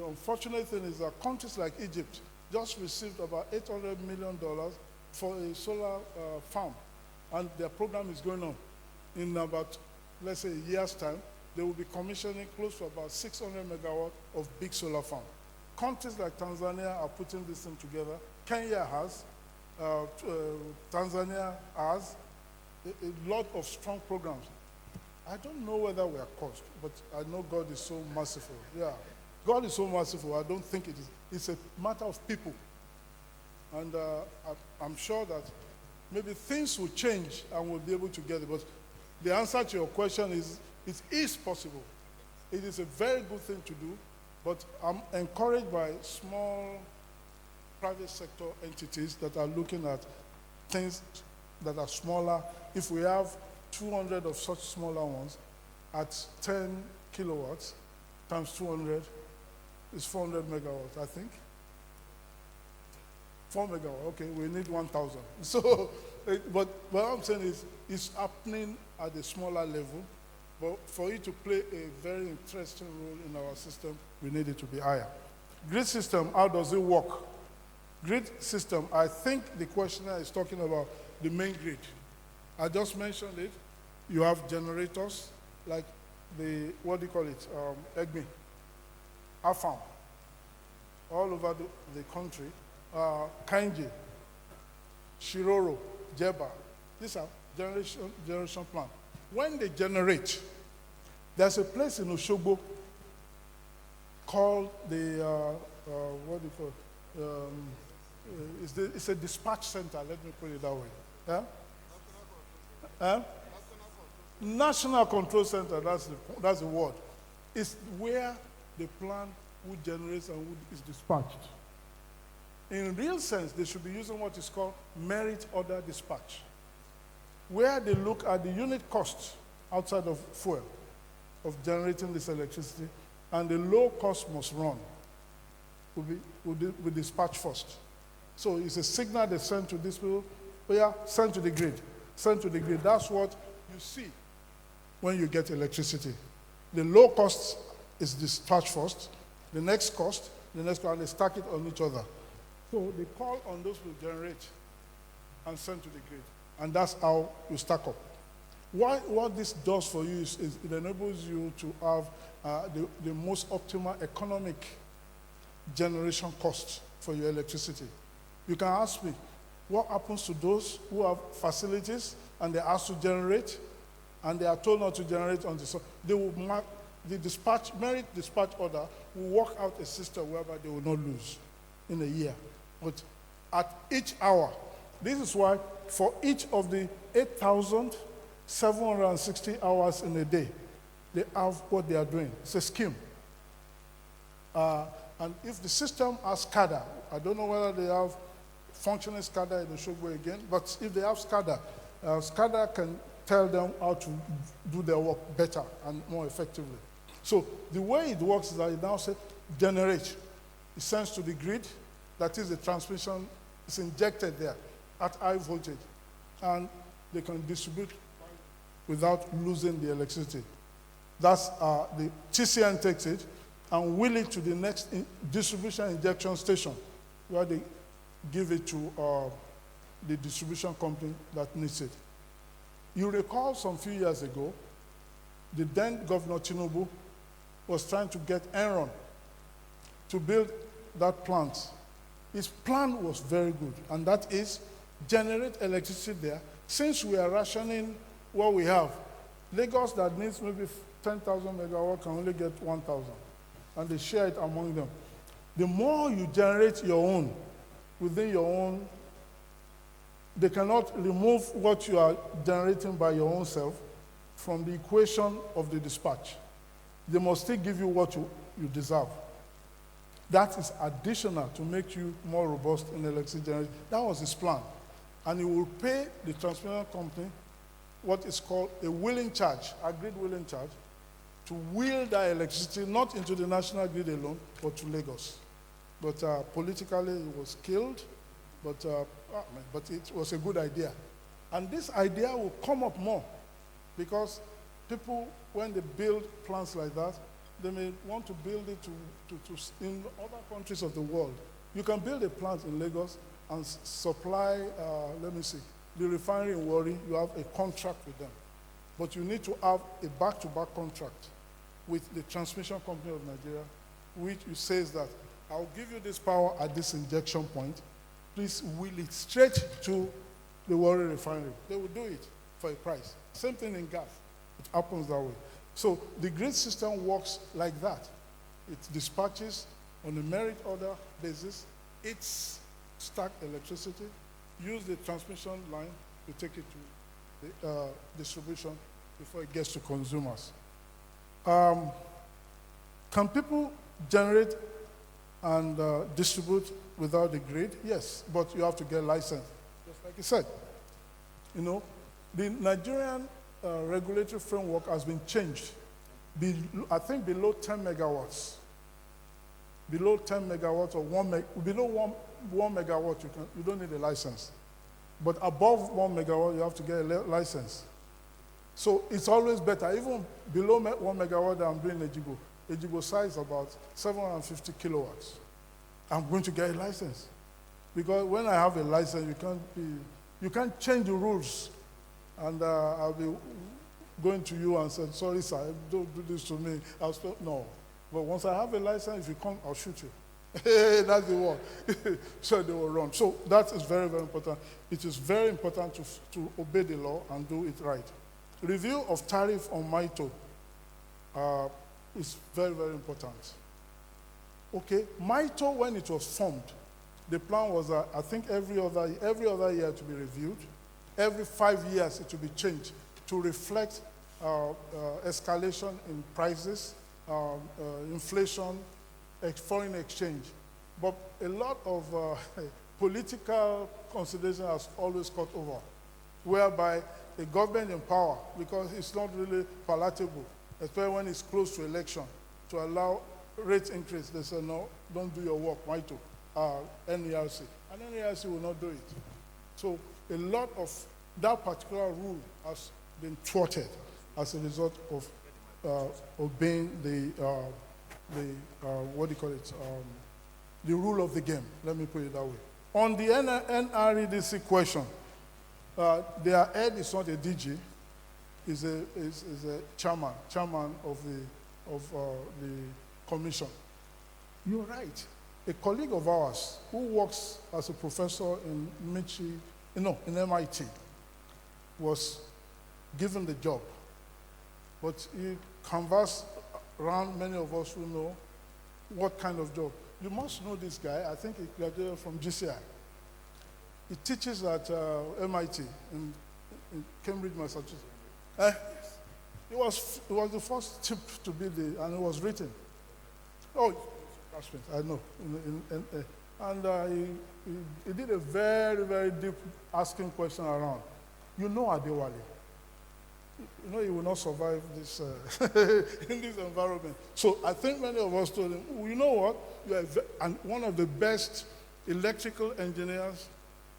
unfortunate thing is that countries like Egypt just received about $800 million for a solar farm. And their program is going on. In about, let's say, a year's time, they will be commissioning close to about 600 megawatts of big solar farm. Countries like Tanzania are putting this thing together. Kenya has, Tanzania has a lot of strong programs. I don't know whether we are caused, but I know God is so merciful. Yeah, God is so merciful. I don't think it is. It's a matter of people. And I'm sure that maybe things will change and we'll be able to get it. But the answer to your question is, it is possible. It is a very good thing to do, but I'm encouraged by small private sector entities that are looking at things that are smaller. If we have 200 of such smaller ones at 10 kilowatts times 200 is 400 megawatts, I think. 4 megawatts, okay, we need 1,000. So, but what I'm saying is, it's happening at a smaller level, but for it to play a very interesting role in our system, we need it to be higher. Grid system, how does it work? Grid system, I think the questioner is talking about the main grid. I just mentioned it. You have generators, like the, what do you call it, EGMI, AFAM, all over the country, Kainji, Shiroro, Jeba. These are generation plant. When they generate, there's a place in Oshogbo called the, what do you call it? It's a dispatch center, let me put it that way. Yeah? National Control Center, that's the word. It's where the plant would generate and would is dispatched. In real sense, they should be using what is called merit order dispatch, where they look at the unit cost outside of fuel, of generating this electricity, and the low cost must run, will be dispatched first. So it's a signal they send to these people, send to the grid, send to the grid. That's what you see when you get electricity. The low cost is dispatched first, the next cost, and they stack it on each other. So they call on those who generate and send to the grid. And that's how you stack up. What this does for you is it enables you to have the most optimal economic generation cost for your electricity. You can ask me, what happens to those who have facilities and they're asked to generate and they are told not to generate on the sun? They will mark the merit dispatch order will work out a system whereby they will not lose in a year. But at each hour, this is why for each of the 8,760 hours in a day, they have what they are doing. It's a scheme. And if the system has SCADA, I don't know whether they have functioning SCADA in the Oshogbo again, but if they have SCADA, SCADA can tell them how to do their work better and more effectively. So the way it works is that it now says generate. It sends to the grid, that is the transmission is injected there at high voltage, and they can distribute without losing the electricity. That's the TCN takes it and wheel it to the next distribution injection station, where they give it to the distribution company that needs it. You recall some few years ago, the then Governor Tinubu was trying to get Enron to build that plant his plan was very good, and that is generate electricity there. Since we are rationing what we have, Lagos that needs maybe 10,000 megawatts can only get 1,000, and they share it among them. The more you generate your own, within your own, they cannot remove what you are generating by your own self from the equation of the dispatch. They must still give you what you deserve. That is additional to make you more robust in electricity generation. That was his plan. And he will pay the transmission company what is called a wheeling charge, agreed wheeling charge, to wheel that electricity not into the national grid alone, but to Lagos. But politically, it was killed, but it was a good idea. And this idea will come up more because people, when they build plants like that, they may want to build it to in other countries of the world. You can build a plant in Lagos and supply, the refinery in Warri. You have a contract with them. But you need to have a back-to-back contract with the transmission company of Nigeria, which says that I'll give you this power at this injection point. Please wheel it straight to the Warri refinery. They will do it for a price. Same thing in gas. It happens that way. So the grid system works like that. It dispatches on a merit order basis its stacked electricity, use the transmission line to take it to the distribution before it gets to consumers. Can people generate and distribute without the grid? Yes, but you have to get a license, just like you said. You know, the Nigerian regulatory framework has been changed. I think below 10 megawatts. Below 10 megawatts or below 1 megawatt, you don't need a license. But above 1 megawatt, you have to get a license. So it's always better. Even below 1 megawatt that I'm doing Ejigo. Ejigo size about 750 kilowatts. I'm going to get a license. Because when I have a license, you can't change the rules. And I'll be going to you and said, sorry, sir, don't do this to me. No. But once I have a license, if you come, I'll shoot you. That's the one. So they will run. So that is very, very important. It is very important to obey the law and do it right. Review of tariff on MITO is very, very important. Okay, MITO, when it was formed, the plan was that I think every other year to be reviewed. Every 5 years it will be changed to reflect escalation in prices, inflation, foreign exchange. But a lot of political consideration has always cut over, whereby the government in power, because it's not really palatable, especially when it's close to election, to allow rate increase. They say, no, don't do your work, MITO, NERC. And NERC will not do it. So a lot of that particular rule has been thwarted as a result of obeying the rule of the game. Let me put it that way. On the NREDC question, their head is not a DG, is a chairman of the commission. You're right. A colleague of ours who works as a professor in MIT was given the job. But he canvassed around many of us who know what kind of job. You must know this guy. I think he graduated from GCI. He teaches at MIT in Cambridge, Massachusetts. He was the first chip to be and it was written. Oh, I know. He did a very, very deep asking question around. You know Adewale. You know he will not survive this in this environment. So I think many of us told him, you know what? You are one of the best electrical engineers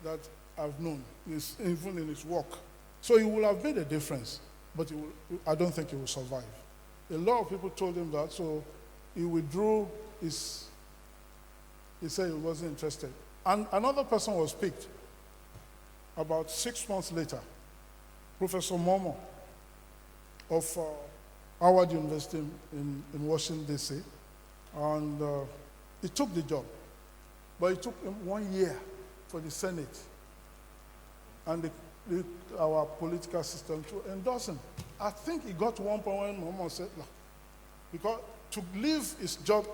that I've known, even in his work. So he will have made a difference, but I don't think he will survive. A lot of people told him that, so he withdrew he said he wasn't interested. And another person was picked about 6 months later, Professor Momo of Howard University in Washington, D.C., and he took the job. But it took him 1 year for the Senate and our political system to endorse him. I think he got to one point when Muhammad said, no, because to leave his job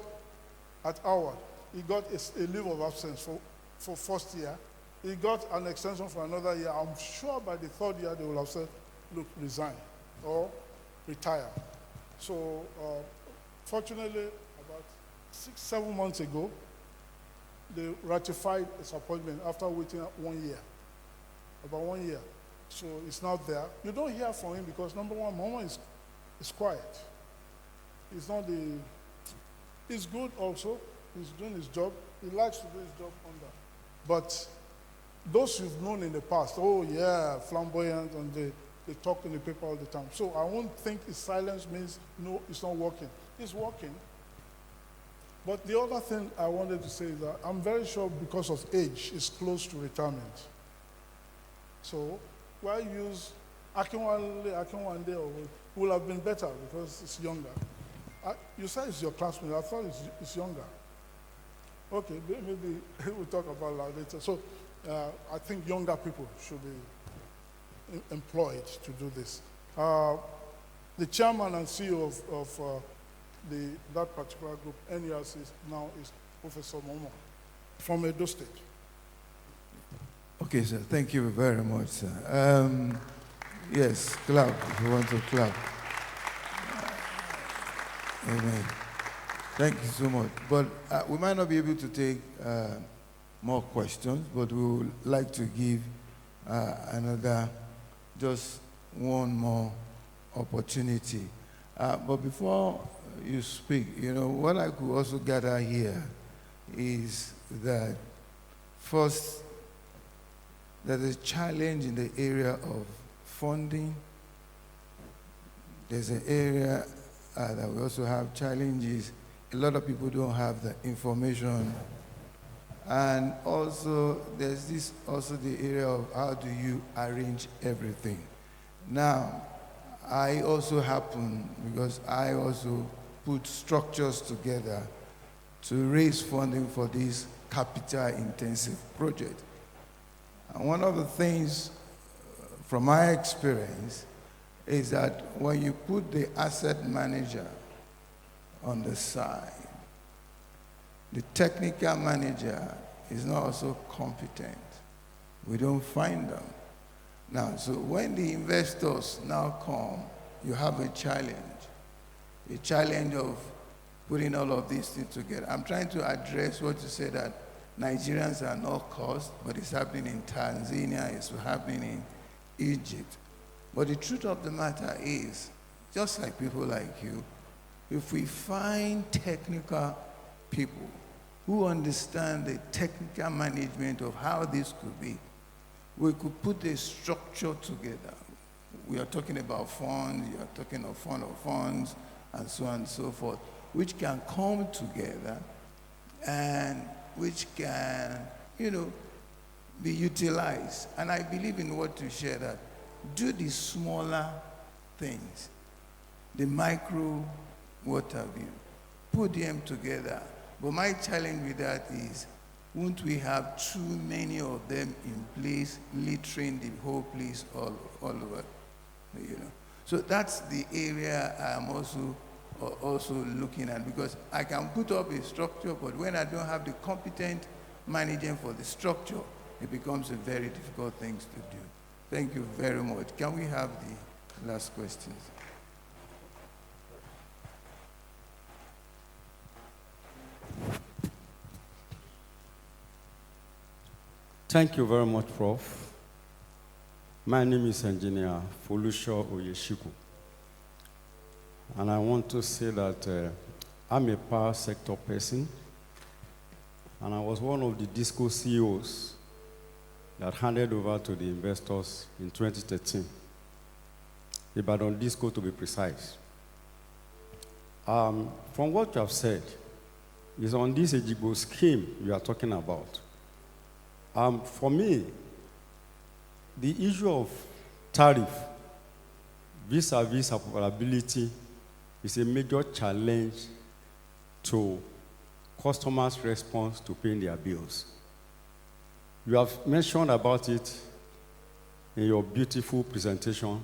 at Howard, he got a leave of absence for first year. He got an extension for another year. I'm sure by the third year they will have said, look, resign or retire. So fortunately, about 6-7 months ago, they ratified his appointment after waiting 1 year, about 1 year. So it's not there. You don't hear from him because, number one, Muhammad is quiet. He's not he's good also. He's doing his job. He likes to do his job under. But those you've known in the past, oh yeah, flamboyant, and they talk in the paper all the time. So I won't think his silence means no, it's not working. It's working. But the other thing I wanted to say is that I'm very sure because of age, it's close to retirement. So why use Akinwande or will have been better because it's younger. You said it's your classmate. I thought it's younger. Okay, maybe we'll talk about that later. So I think younger people should be employed to do this. The chairman and CEO of that particular group, NERC, now is Professor Momo from Edo State. Okay, sir. Thank you very much, sir. Yes, clap if you want to clap. Amen. Thank you so much. But we might not be able to take more questions, but we would like to give just one more opportunity. But before you speak, what I could also gather here is that first, there's a challenge in the area of funding. There's an area that we also have challenges. A lot of people don't have the information. And also, there's the area of how do you arrange everything. Now, I also happen, because I also put structures together to raise funding for this capital-intensive project. And one of the things from my experience is that when you put the asset manager on the side, the technical manager is not also competent. We don't find them. Now, so when the investors now come, you have a challenge of putting all of these things together. I'm trying to address what you said, that Nigerians are not cost, but it's happening in Tanzania, it's happening in Egypt. But the truth of the matter is, just like people like you, if we find technical people who understand the technical management of how this could be, we could put a structure together. We are talking about funds, you are talking of fund of funds, and so on and so forth, which can come together and which can, be utilized. And I believe in what you share, that do the smaller things, the micro, what have you, put them together. But my challenge with that is, won't we have too many of them in place, littering the whole place all over, So that's the area I'm also looking at, because I can put up a structure, but when I don't have the competent management for the structure, it becomes a very difficult thing to do. Thank you very much. Can we have the last questions? Thank you very much, Prof. My name is Engineer Folusho Oyeshiku. And I want to say that I'm a power sector person, and I was one of the DISCO CEOs that handed over to the investors in 2013. Ibadan DISCO, to be precise. From what you have said, is on this Ejigbo scheme you are talking about. For me, the issue of tariff vis-a-vis affordability is a major challenge to customers' response to paying their bills. You have mentioned about it in your beautiful presentation,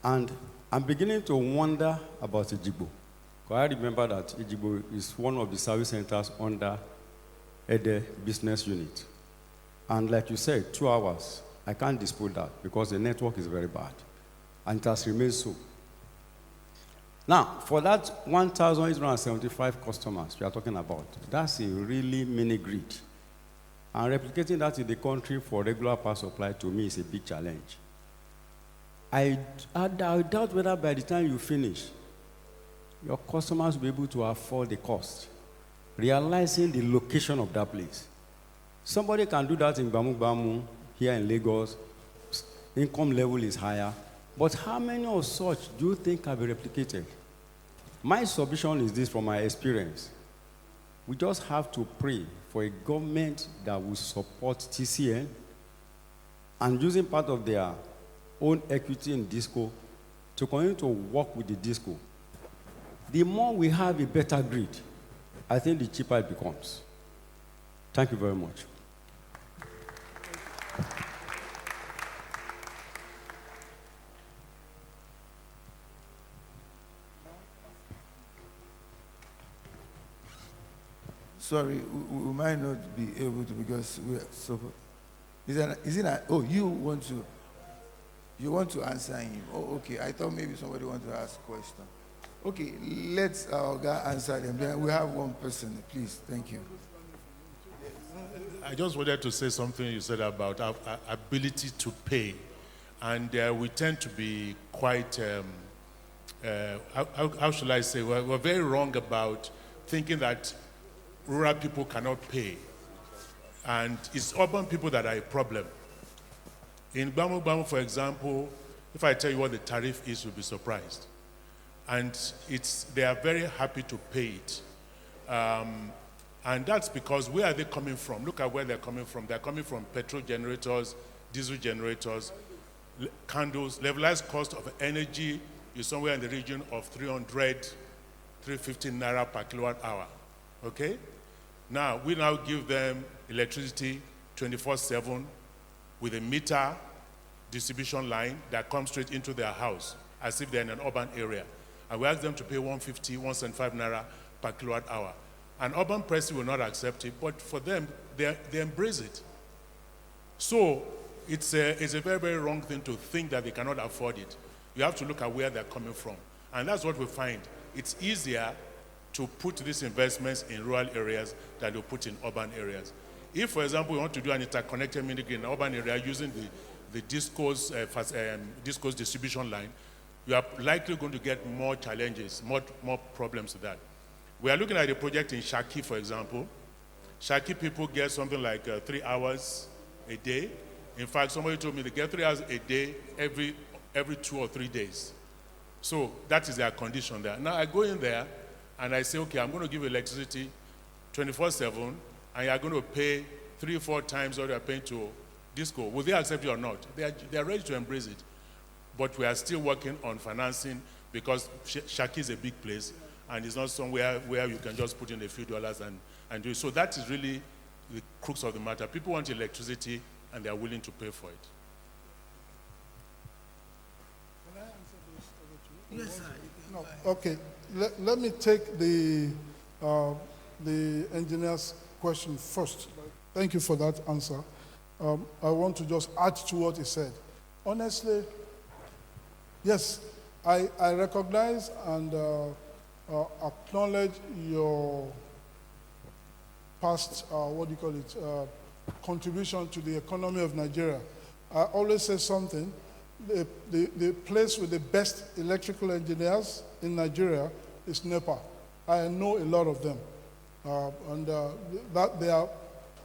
and I'm beginning to wonder about Ejigbo. Because I remember that Ejigbo is one of the service centers under Ede Business Unit. And like you said, 2 hours, I can't dispute that because the network is very bad. And it has remained so. Now, for that 1,875 customers we are talking about, that's a really mini grid. And replicating that in the country for regular power supply, to me, is a big challenge. I doubt whether by the time you finish, your customers will be able to afford the cost, realizing the location of that place. Somebody can do that in Bamu here in Lagos. Income level is higher. But how many of such do you think can be replicated? My submission is this from my experience. We just have to pray for a government that will support TCN and using part of their own equity in DISCO to continue to work with the DISCO. The more we have a better grid, I think the cheaper it becomes. Thank you very much. Sorry, we might not be able to because we are so. Is it? Oh, you want to answer him? Oh, okay. I thought maybe somebody wanted to ask a question. Okay, let's our guy answer them. Then we have one person, please. Thank you. I just wanted to say something you said about our ability to pay. And we tend to be quite, how shall I say, we're very wrong about thinking that rural people cannot pay. And it's urban people that are a problem. In Bamu, for example, if I tell you what the tariff is, you'll be surprised. And they are very happy to pay it. And that's because where are they coming from? Look at where they're coming from. They're coming from petrol generators, diesel generators, candles. Levelized cost of energy is somewhere in the region of 300, 350 naira per kilowatt hour. Okay? Now, we now give them electricity 24/7 with a meter distribution line that comes straight into their house as if they're in an urban area. And we ask them to pay 150, 175 naira per kilowatt hour. An urban person will not accept it, but for them, they embrace it. So it's a very, very wrong thing to think that they cannot afford it. You have to look at where they're coming from. And that's what we find. It's easier to put these investments in rural areas than to put in urban areas. If, for example, we want to do an interconnected mini-grid in an urban area using the DISCO's distribution line, you are likely going to get more challenges, more problems with that. We are looking at a project in Shaki, for example. Shaki people get something like 3 hours a day. In fact, somebody told me they get 3 hours a day every 2 or 3 days. So that is their condition there. Now I go in there and I say, okay, I'm going to give you electricity 24/7, and you're going to pay 3 or 4 times what you're paying to DISCO. Will they accept it or not? They are ready to embrace it. But we are still working on financing because Shaki is a big place and it's not somewhere where you can just put in a few dollars and do it. So that is really the crux of the matter. People want electricity and they are willing to pay for it. Can I answer this? Yes, sir. No. Okay. Let me take the engineer's question first. Thank you for that answer. I want to just add to what he said. Honestly, yes, I recognize and acknowledge your past, contribution to the economy of Nigeria. I always say something. The place with the best electrical engineers in Nigeria is NEPA. I know a lot of them.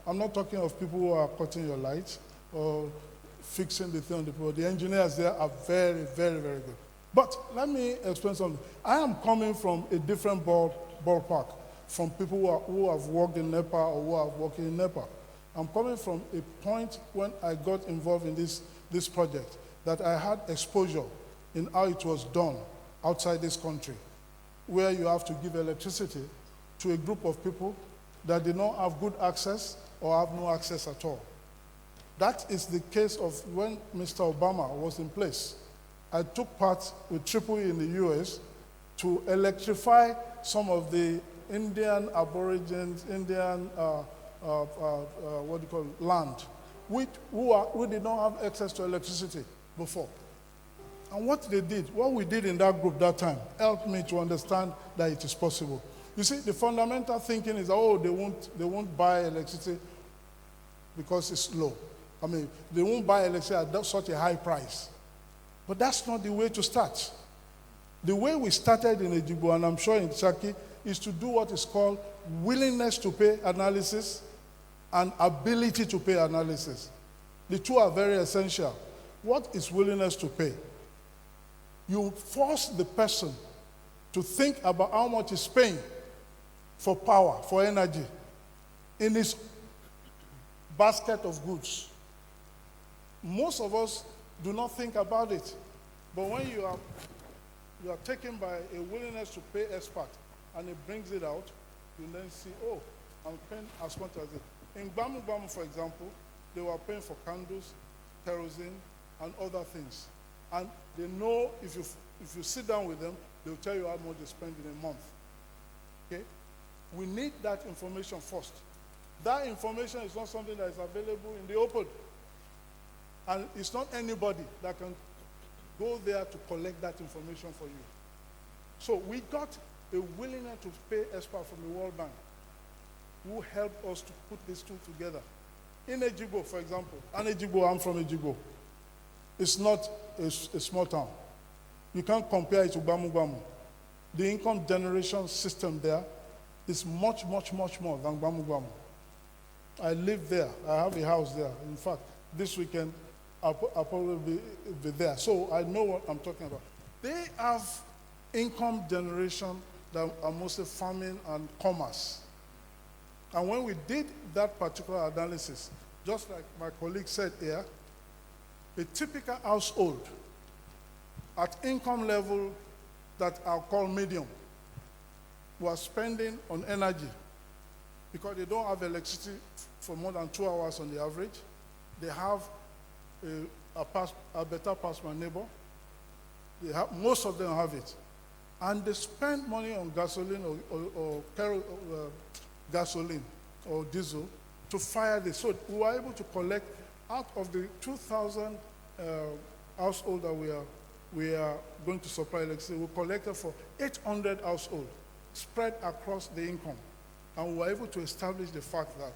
I'm not talking of people who are cutting your lights or fixing the thing on the pole. The engineers there are very, very, very good. But let me explain something. I am coming from a different ballpark from people who have worked in NEPA or who are working in NEPA. I'm coming from a point when I got involved in this project that I had exposure in how it was done outside this country, where you have to give electricity to a group of people that did not have good access or have no access at all. That is the case of when Mr. Obama was in place. I took part with Triple E in the US to electrify some of the Indian aborigines, Indian land, who did not have access to electricity before. And what we did in that group that time, helped me to understand that it is possible. You see, the fundamental thinking is, they won't buy electricity because it's low. I mean, they won't buy electricity at such a high price. But that's not the way to start. The way we started in Ejigbo, and I'm sure in Shaki, is to do what is called willingness to pay analysis and ability to pay analysis. The two are very essential. What is willingness to pay? You force the person to think about how much he's paying for power, for energy, in his basket of goods. Most of us do not think about it. But when you are taken by a willingness to pay expert and it brings it out, you then see, I'm paying as much as it. In Gbamu Gbamu, for example, they were paying for candles, kerosene, and other things. And they know if you sit down with them, they'll tell you how much they spend in a month. Okay? We need that information first. That information is not something that is available in the open. And it's not anybody that can go there to collect that information for you. So we got a willingness to pay expert from the World Bank who helped us to put these two together. In Ejigbo, for example, and Ejigbo, I'm from Ejigbo. It's not a small town. You can't compare it to Gbamu Gbamu. The income generation system there is much, much, much more than Gbamu Gbamu. I live there. I have a house there. In fact, this weekend, I'll probably be there. So I know what I'm talking about. They have income generation that are mostly farming and commerce. And when we did that particular analysis, just like my colleague said here, a typical household at income level that I'll call medium was spending on energy because they don't have electricity for more than 2 hours on the average. They have a better past my neighbor. Most of them have it. And they spend money on gasoline or gasoline or diesel to fire this. So we were able to collect out of the 2,000 households that we are going to supply electricity. We collected for 800 households spread across the income. And we were able to establish the fact that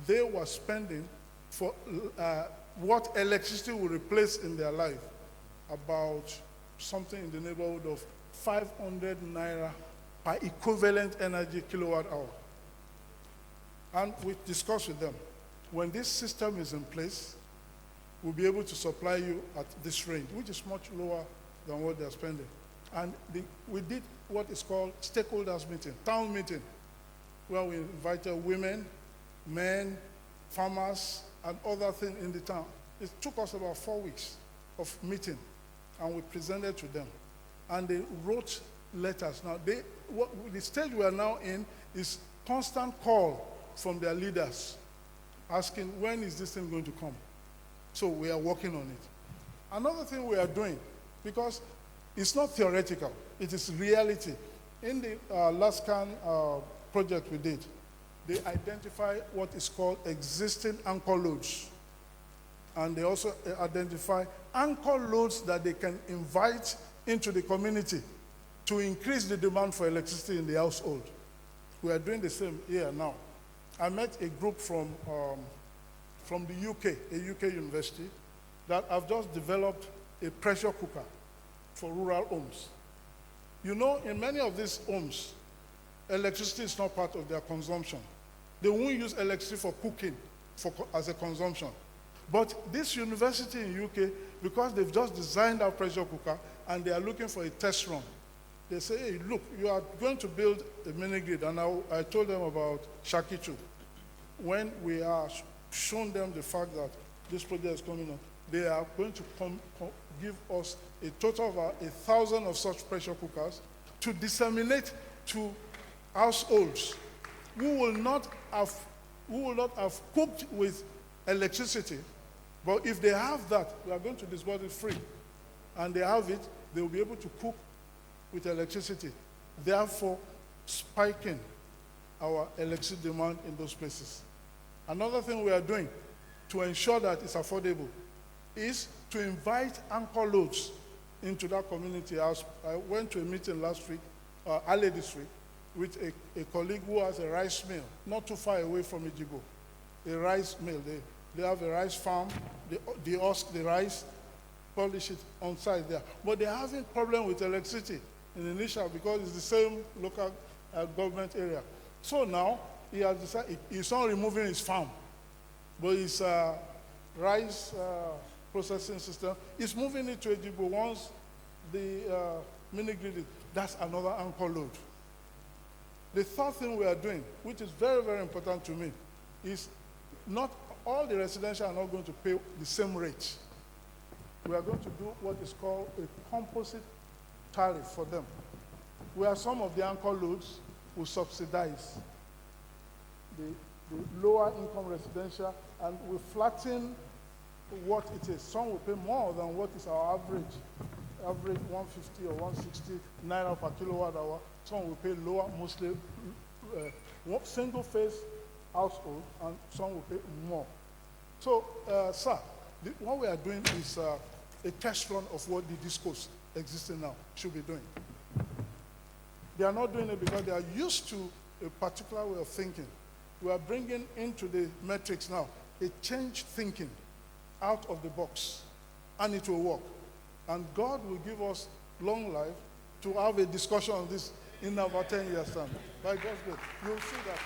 they were spending for what electricity will replace in their life, about something in the neighborhood of 500 naira per equivalent energy kilowatt hour. And we discussed with them, when this system is in place, we'll be able to supply you at this range, which is much lower than what they're spending. And we did what is called stakeholders meeting, town meeting, where we invited women, men, farmers, and other things in the town. It took us about 4 weeks of meeting, and we presented to them. And they wrote letters. Now, the stage we are now in is constant call from their leaders, asking, when is this thing going to come? So we are working on it. Another thing we are doing, because it's not theoretical, it is reality. In the LASCAN project we did, they identify what is called existing anchor loads. And they also identify anchor loads that they can invite into the community to increase the demand for electricity in the household. We are doing the same here now. I met a group from the UK, a UK university, that have just developed a pressure cooker for rural homes. You know, in many of these homes, electricity is not part of their consumption. They won't use electricity for cooking as a consumption. But this university in UK, because they've just designed our pressure cooker and they are looking for a test run, they say, hey, look, you are going to build a mini grid. And I told them about Shaki 2. When we are shown them the fact that this project is coming on, they are going to give us a total of 1,000 of such pressure cookers to disseminate to households who will not have cooked with electricity, but if they have that, we are going to disburse it free, and they have it, they will be able to cook with electricity, therefore spiking our electricity demand in those places. Another thing we are doing to ensure that it's affordable is to invite anchor loads into that community. I went to a meeting last week, early this week, with a colleague who has a rice mill not too far away from Ijibo. A rice mill. They have a rice farm, they husk the rice, polish it on site there. But they're having problem with electricity in Initial because it's the same local government area. So now he has decided he's not removing his farm, but his rice processing system, he's moving it to Ijibo once the mini grid is. That's another anchor load. The third thing we are doing, which is very, very important to me, is not all the residential are not going to pay the same rate. We are going to do what is called a composite tariff for them, where some of the anchor loads will subsidize the lower income residential and will flatten what it is. Some will pay more than what is our average 150 or 160 naira per kilowatt hour. Some will pay lower, mostly single phase household, and some will pay more. So, sir, what we are doing is a test run of what the discourse existing now should be doing. They are not doing it because they are used to a particular way of thinking. We are bringing into the metrics now a change thinking out of the box, and it will work. And God will give us long life to have a discussion on this in about 10 years' time. By God's grace, you'll see that.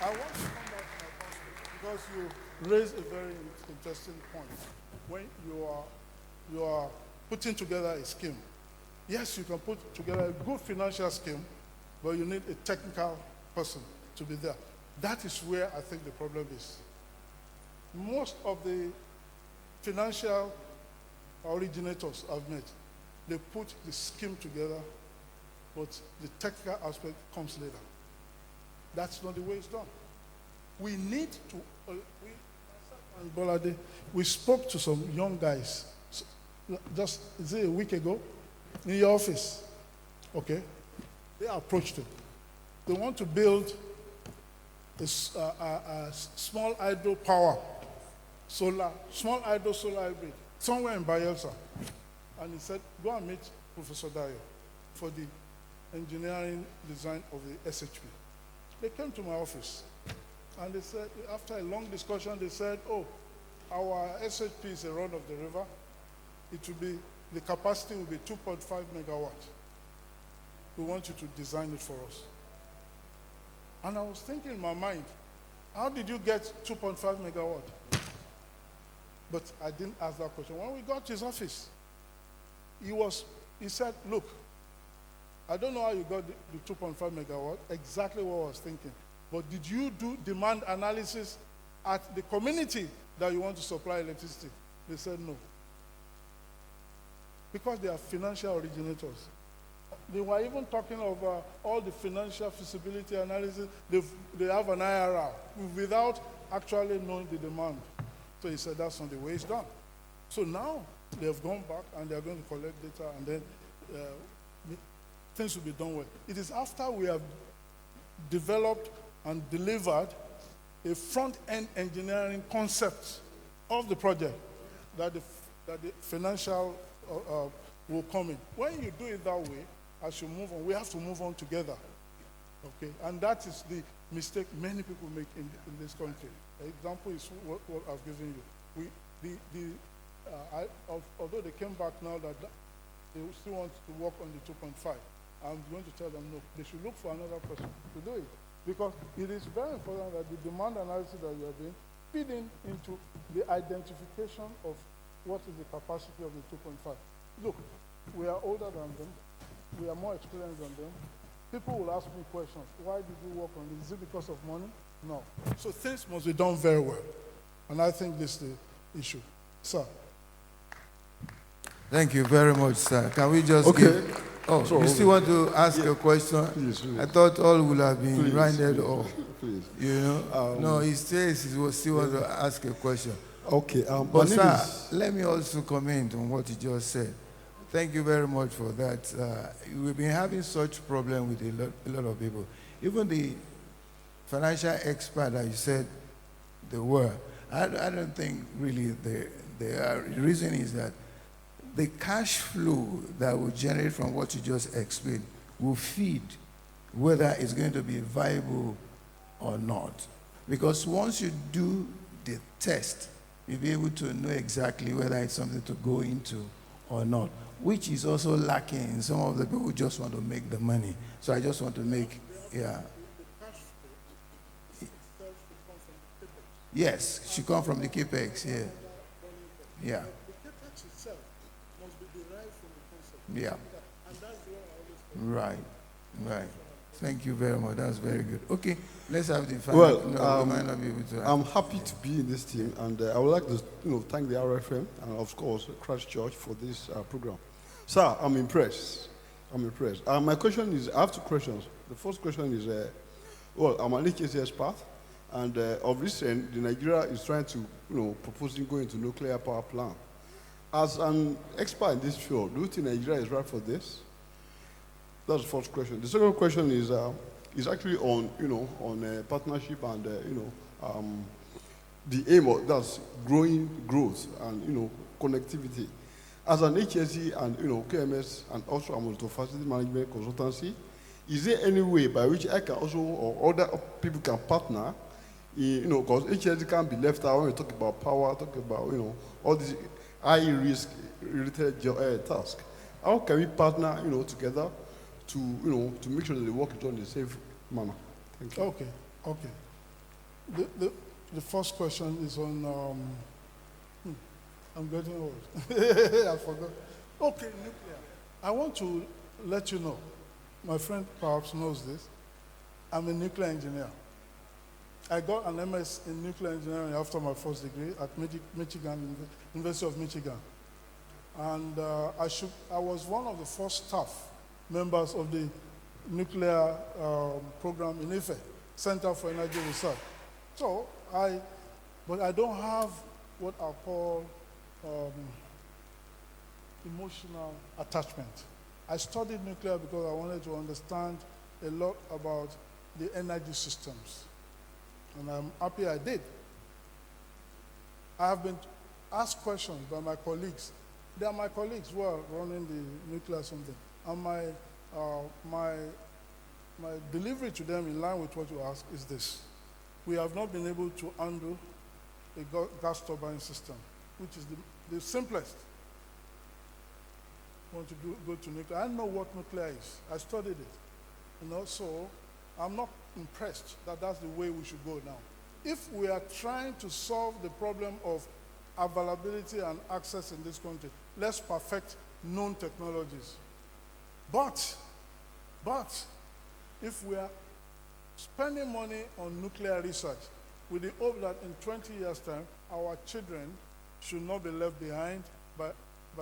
I want to come back to my concept because you raised a very interesting point. When you are putting together a scheme, yes, you can put together a good financial scheme, but you need a technical person to be there. That is where I think the problem is. Most of the financial originators I've met, they put the scheme together, but the technical aspect comes later. That's not the way it's done. We need to, we spoke to some young guys just a week ago in your office. Okay? They approached him. They want to build a small hydro power, small hydro solar hybrid, somewhere in Bayelsa. And he said, go and meet Professor Dayo for the engineering design of the SHP. They came to my office, and they said, after a long discussion, they said, oh, our SHP is a run of the river. It will be, the capacity will be 2.5 megawatts. We want you to design it for us. And I was thinking in my mind, how did you get 2.5 megawatt? But I didn't ask that question. When we got to his office, he said, look, I don't know how you got the 2.5 megawatt, exactly what I was thinking. But did you do demand analysis at the community that you want to supply electricity? They said no. Because they are financial originators. They were even talking of all the financial feasibility analysis. They have an IRR without actually knowing the demand. So he said that's not the way it's done. So now they have gone back and they are going to collect data, and then things will be done well. It is after we have developed and delivered a front-end engineering concept of the project that the financial will come in. When you do it that way, as you move on, we have to move on together. Okay, and that is the mistake many people make in this country. The example is what I've given you. Although they came back now that they still want to work on the 2.5, I'm going to tell them no, they should look for another person to do it. Because it is very important that the demand analysis that you are doing feed into the identification of what is the capacity of the 2.5. Look, we are older than them. We are more experienced than them. People will ask me questions. Why did you work on this? Is it because of money? No. So things must be done very well. And I think this is the issue. Sir. Thank you very much, sir. Can we just Oh, So, you still want to ask a question? Please. I thought all would have been rounded off. Please. You know? No, he says he will still want to ask a question. Okay. But sir, let me also comment on what you just said. Thank you very much for that. We've been having such problem with a lot of people. Even the financial expert that you said they were, I don't think really they are. The reason is that the cash flow that will generate from what you just explained will feed whether it's going to be viable or not. Because once you do the test, you'll be able to know exactly whether it's something to go into or not, which is also lacking in some of the people who just want to make the money. So I just want to make, yeah. Yes, she come from the CAPEX, yeah. Yeah. Yeah. Right, right. Thank you very much. That's very good. Okay, let's have the final. Well, we might not be able to I'm happy to be in this team, and I would like to thank the RFM and, of course, Christchurch for this program. Sir, I'm impressed. I'm impressed. My question is, I have two questions. The first question is, I'm an HSC expert, and of recent, Nigeria is trying to, proposing going to nuclear power plant. As an expert in this field, do you think Nigeria is right for this? That's the first question. The second question is actually on, on partnership and, the aim of that's growth and, connectivity. As an HSE and, KMS and also a multi-facility management consultancy, is there any way by which I can also, or other people can partner, because HSE can't be left out when we talk about power, talk about, all these high risk related tasks. How can we partner, together to, to make sure that the work is done in a safe manner? Thank you. Okay. The first question is on, I'm getting old. I forgot. Okay, nuclear. I want to let you know, my friend perhaps knows this, I'm a nuclear engineer. I got an MS in nuclear engineering after my first degree at Michigan, University of Michigan. And I was one of the first staff members of the nuclear program in IFE, Center for Energy Research. So but I don't have what I call emotional attachment. I studied nuclear because I wanted to understand a lot about the energy systems. And I'm happy I did. I have been asked questions by my colleagues. They are my colleagues who are running the nuclear something. And my delivery to them in line with what you ask is this. We have not been able to handle a gas turbine system, which is the simplest. Want to go to nuclear. I know what nuclear is. I studied it. So I'm not impressed that that's the way we should go now. If we are trying to solve the problem of availability and access in this country, let's perfect known technologies. But if we are spending money on nuclear research with the hope that in 20 years' time, our children should not be left behind by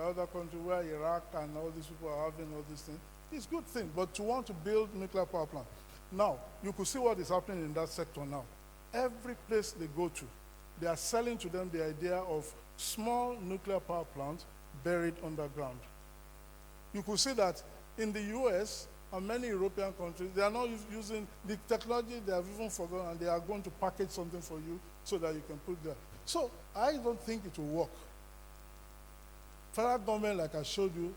other countries where Iraq and all these people are having all these things, it's a good thing. But to want to build nuclear power plant, now, you could see what is happening in that sector now. Every place they go to, they are selling to them the idea of small nuclear power plants buried underground. You could see that in the US and many European countries, they are not using the technology they have even forgotten, and they are going to package something for you so that you can put there. So I don't think it will work. Federal government, like I showed you,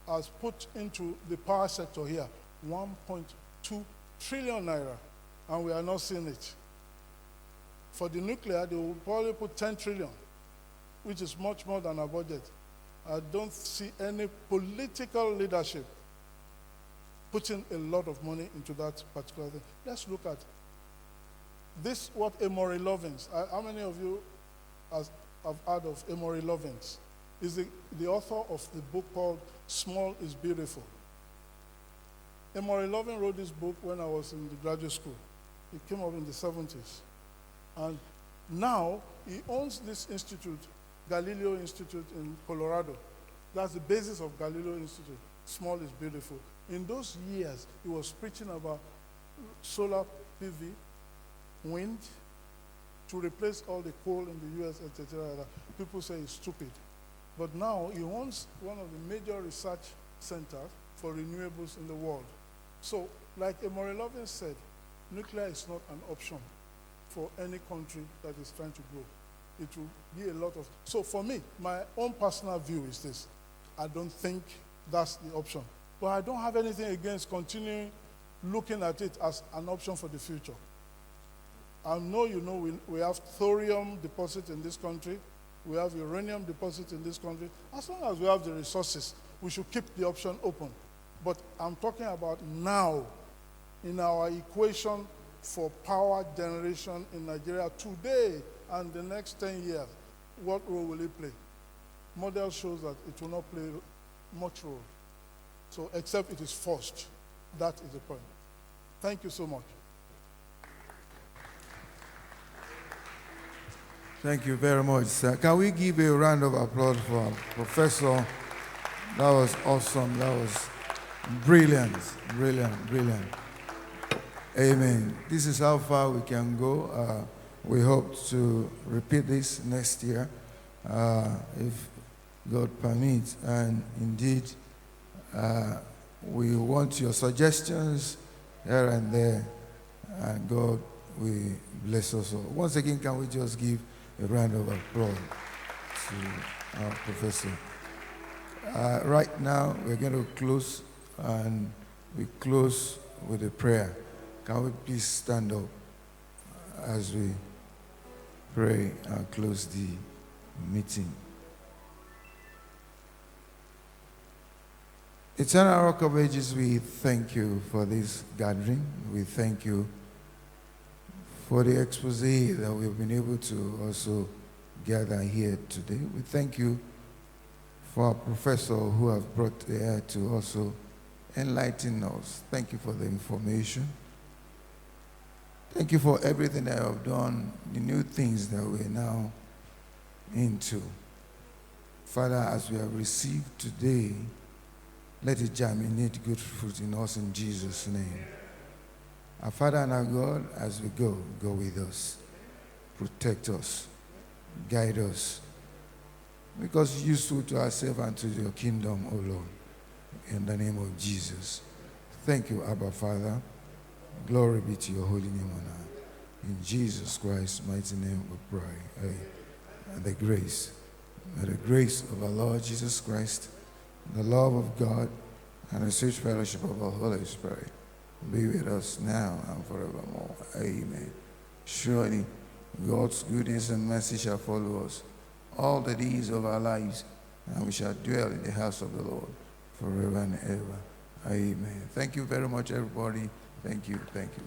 has put into the power sector here 1.2 trillion naira, and we are not seeing it. For the nuclear, they will probably put 10 trillion, which is much more than our budget. I don't see any political leadership putting a lot of money into that particular thing. Let's look at this, what Emory Lovins, how many of you have heard of Emory Lovins? Is the author of the book called Small is Beautiful. Emory Lovin wrote this book when I was in the graduate school. It came up in the 70s. And now he owns this institute, Galileo Institute in Colorado. That's the basis of Galileo Institute. Small is beautiful. In those years, he was preaching about solar PV, wind, to replace all the coal in the U.S., etc. People say it's stupid. But now he owns one of the major research centers for renewables in the world. So, like Emory Lovin said, nuclear is not an option for any country that is trying to grow. It will be a lot of... So for me, my own personal view is this. I don't think that's the option. But I don't have anything against continuing looking at it as an option for the future. I know you know we have thorium deposit in this country. We have uranium deposit in this country. As long as we have the resources, we should keep the option open. But I'm talking about now, in our equation for power generation in Nigeria today and the next 10 years, what role will it play? Model shows that it will not play much role. So except it is forced. That is the point. Thank you so much. Thank you very much, sir. Can we give a round of applause for our professor? That was awesome. That was brilliant, brilliant, brilliant. Amen. This is how far we can go. We hope to repeat this next year, if God permits. And indeed, we want your suggestions here and there, and God will bless us all. Once again, can we just give a round of applause to our professor? Right now, we're going to close, and we close with a prayer. Can we please stand up as we pray and close the meeting? Eternal Rock of Ages, we thank you for this gathering. We thank you for the expose that we've been able to also gather here today. We thank you for our professor who have brought the air to also enlighten us. Thank you for the information. Thank you for everything that you have done, the new things that we're now into. Father, as we have received today, let it germinate good fruit in us in Jesus' name. Our Father and our God, as we go with us. Protect us. Guide us. Make us useful to ourselves and to your kingdom, O Lord. In the name of Jesus. Thank you, Abba Father. Glory be to your holy name on high. In Jesus Christ's mighty name we pray. Amen. And the grace of our Lord Jesus Christ, the love of God, and the sweet fellowship of the Holy Spirit be with us now and forevermore. Amen. Surely God's goodness and mercy shall follow us all the days of our lives, and we shall dwell in the house of the Lord forever and ever. Amen. Thank you very much, everybody. Thank you. Thank you.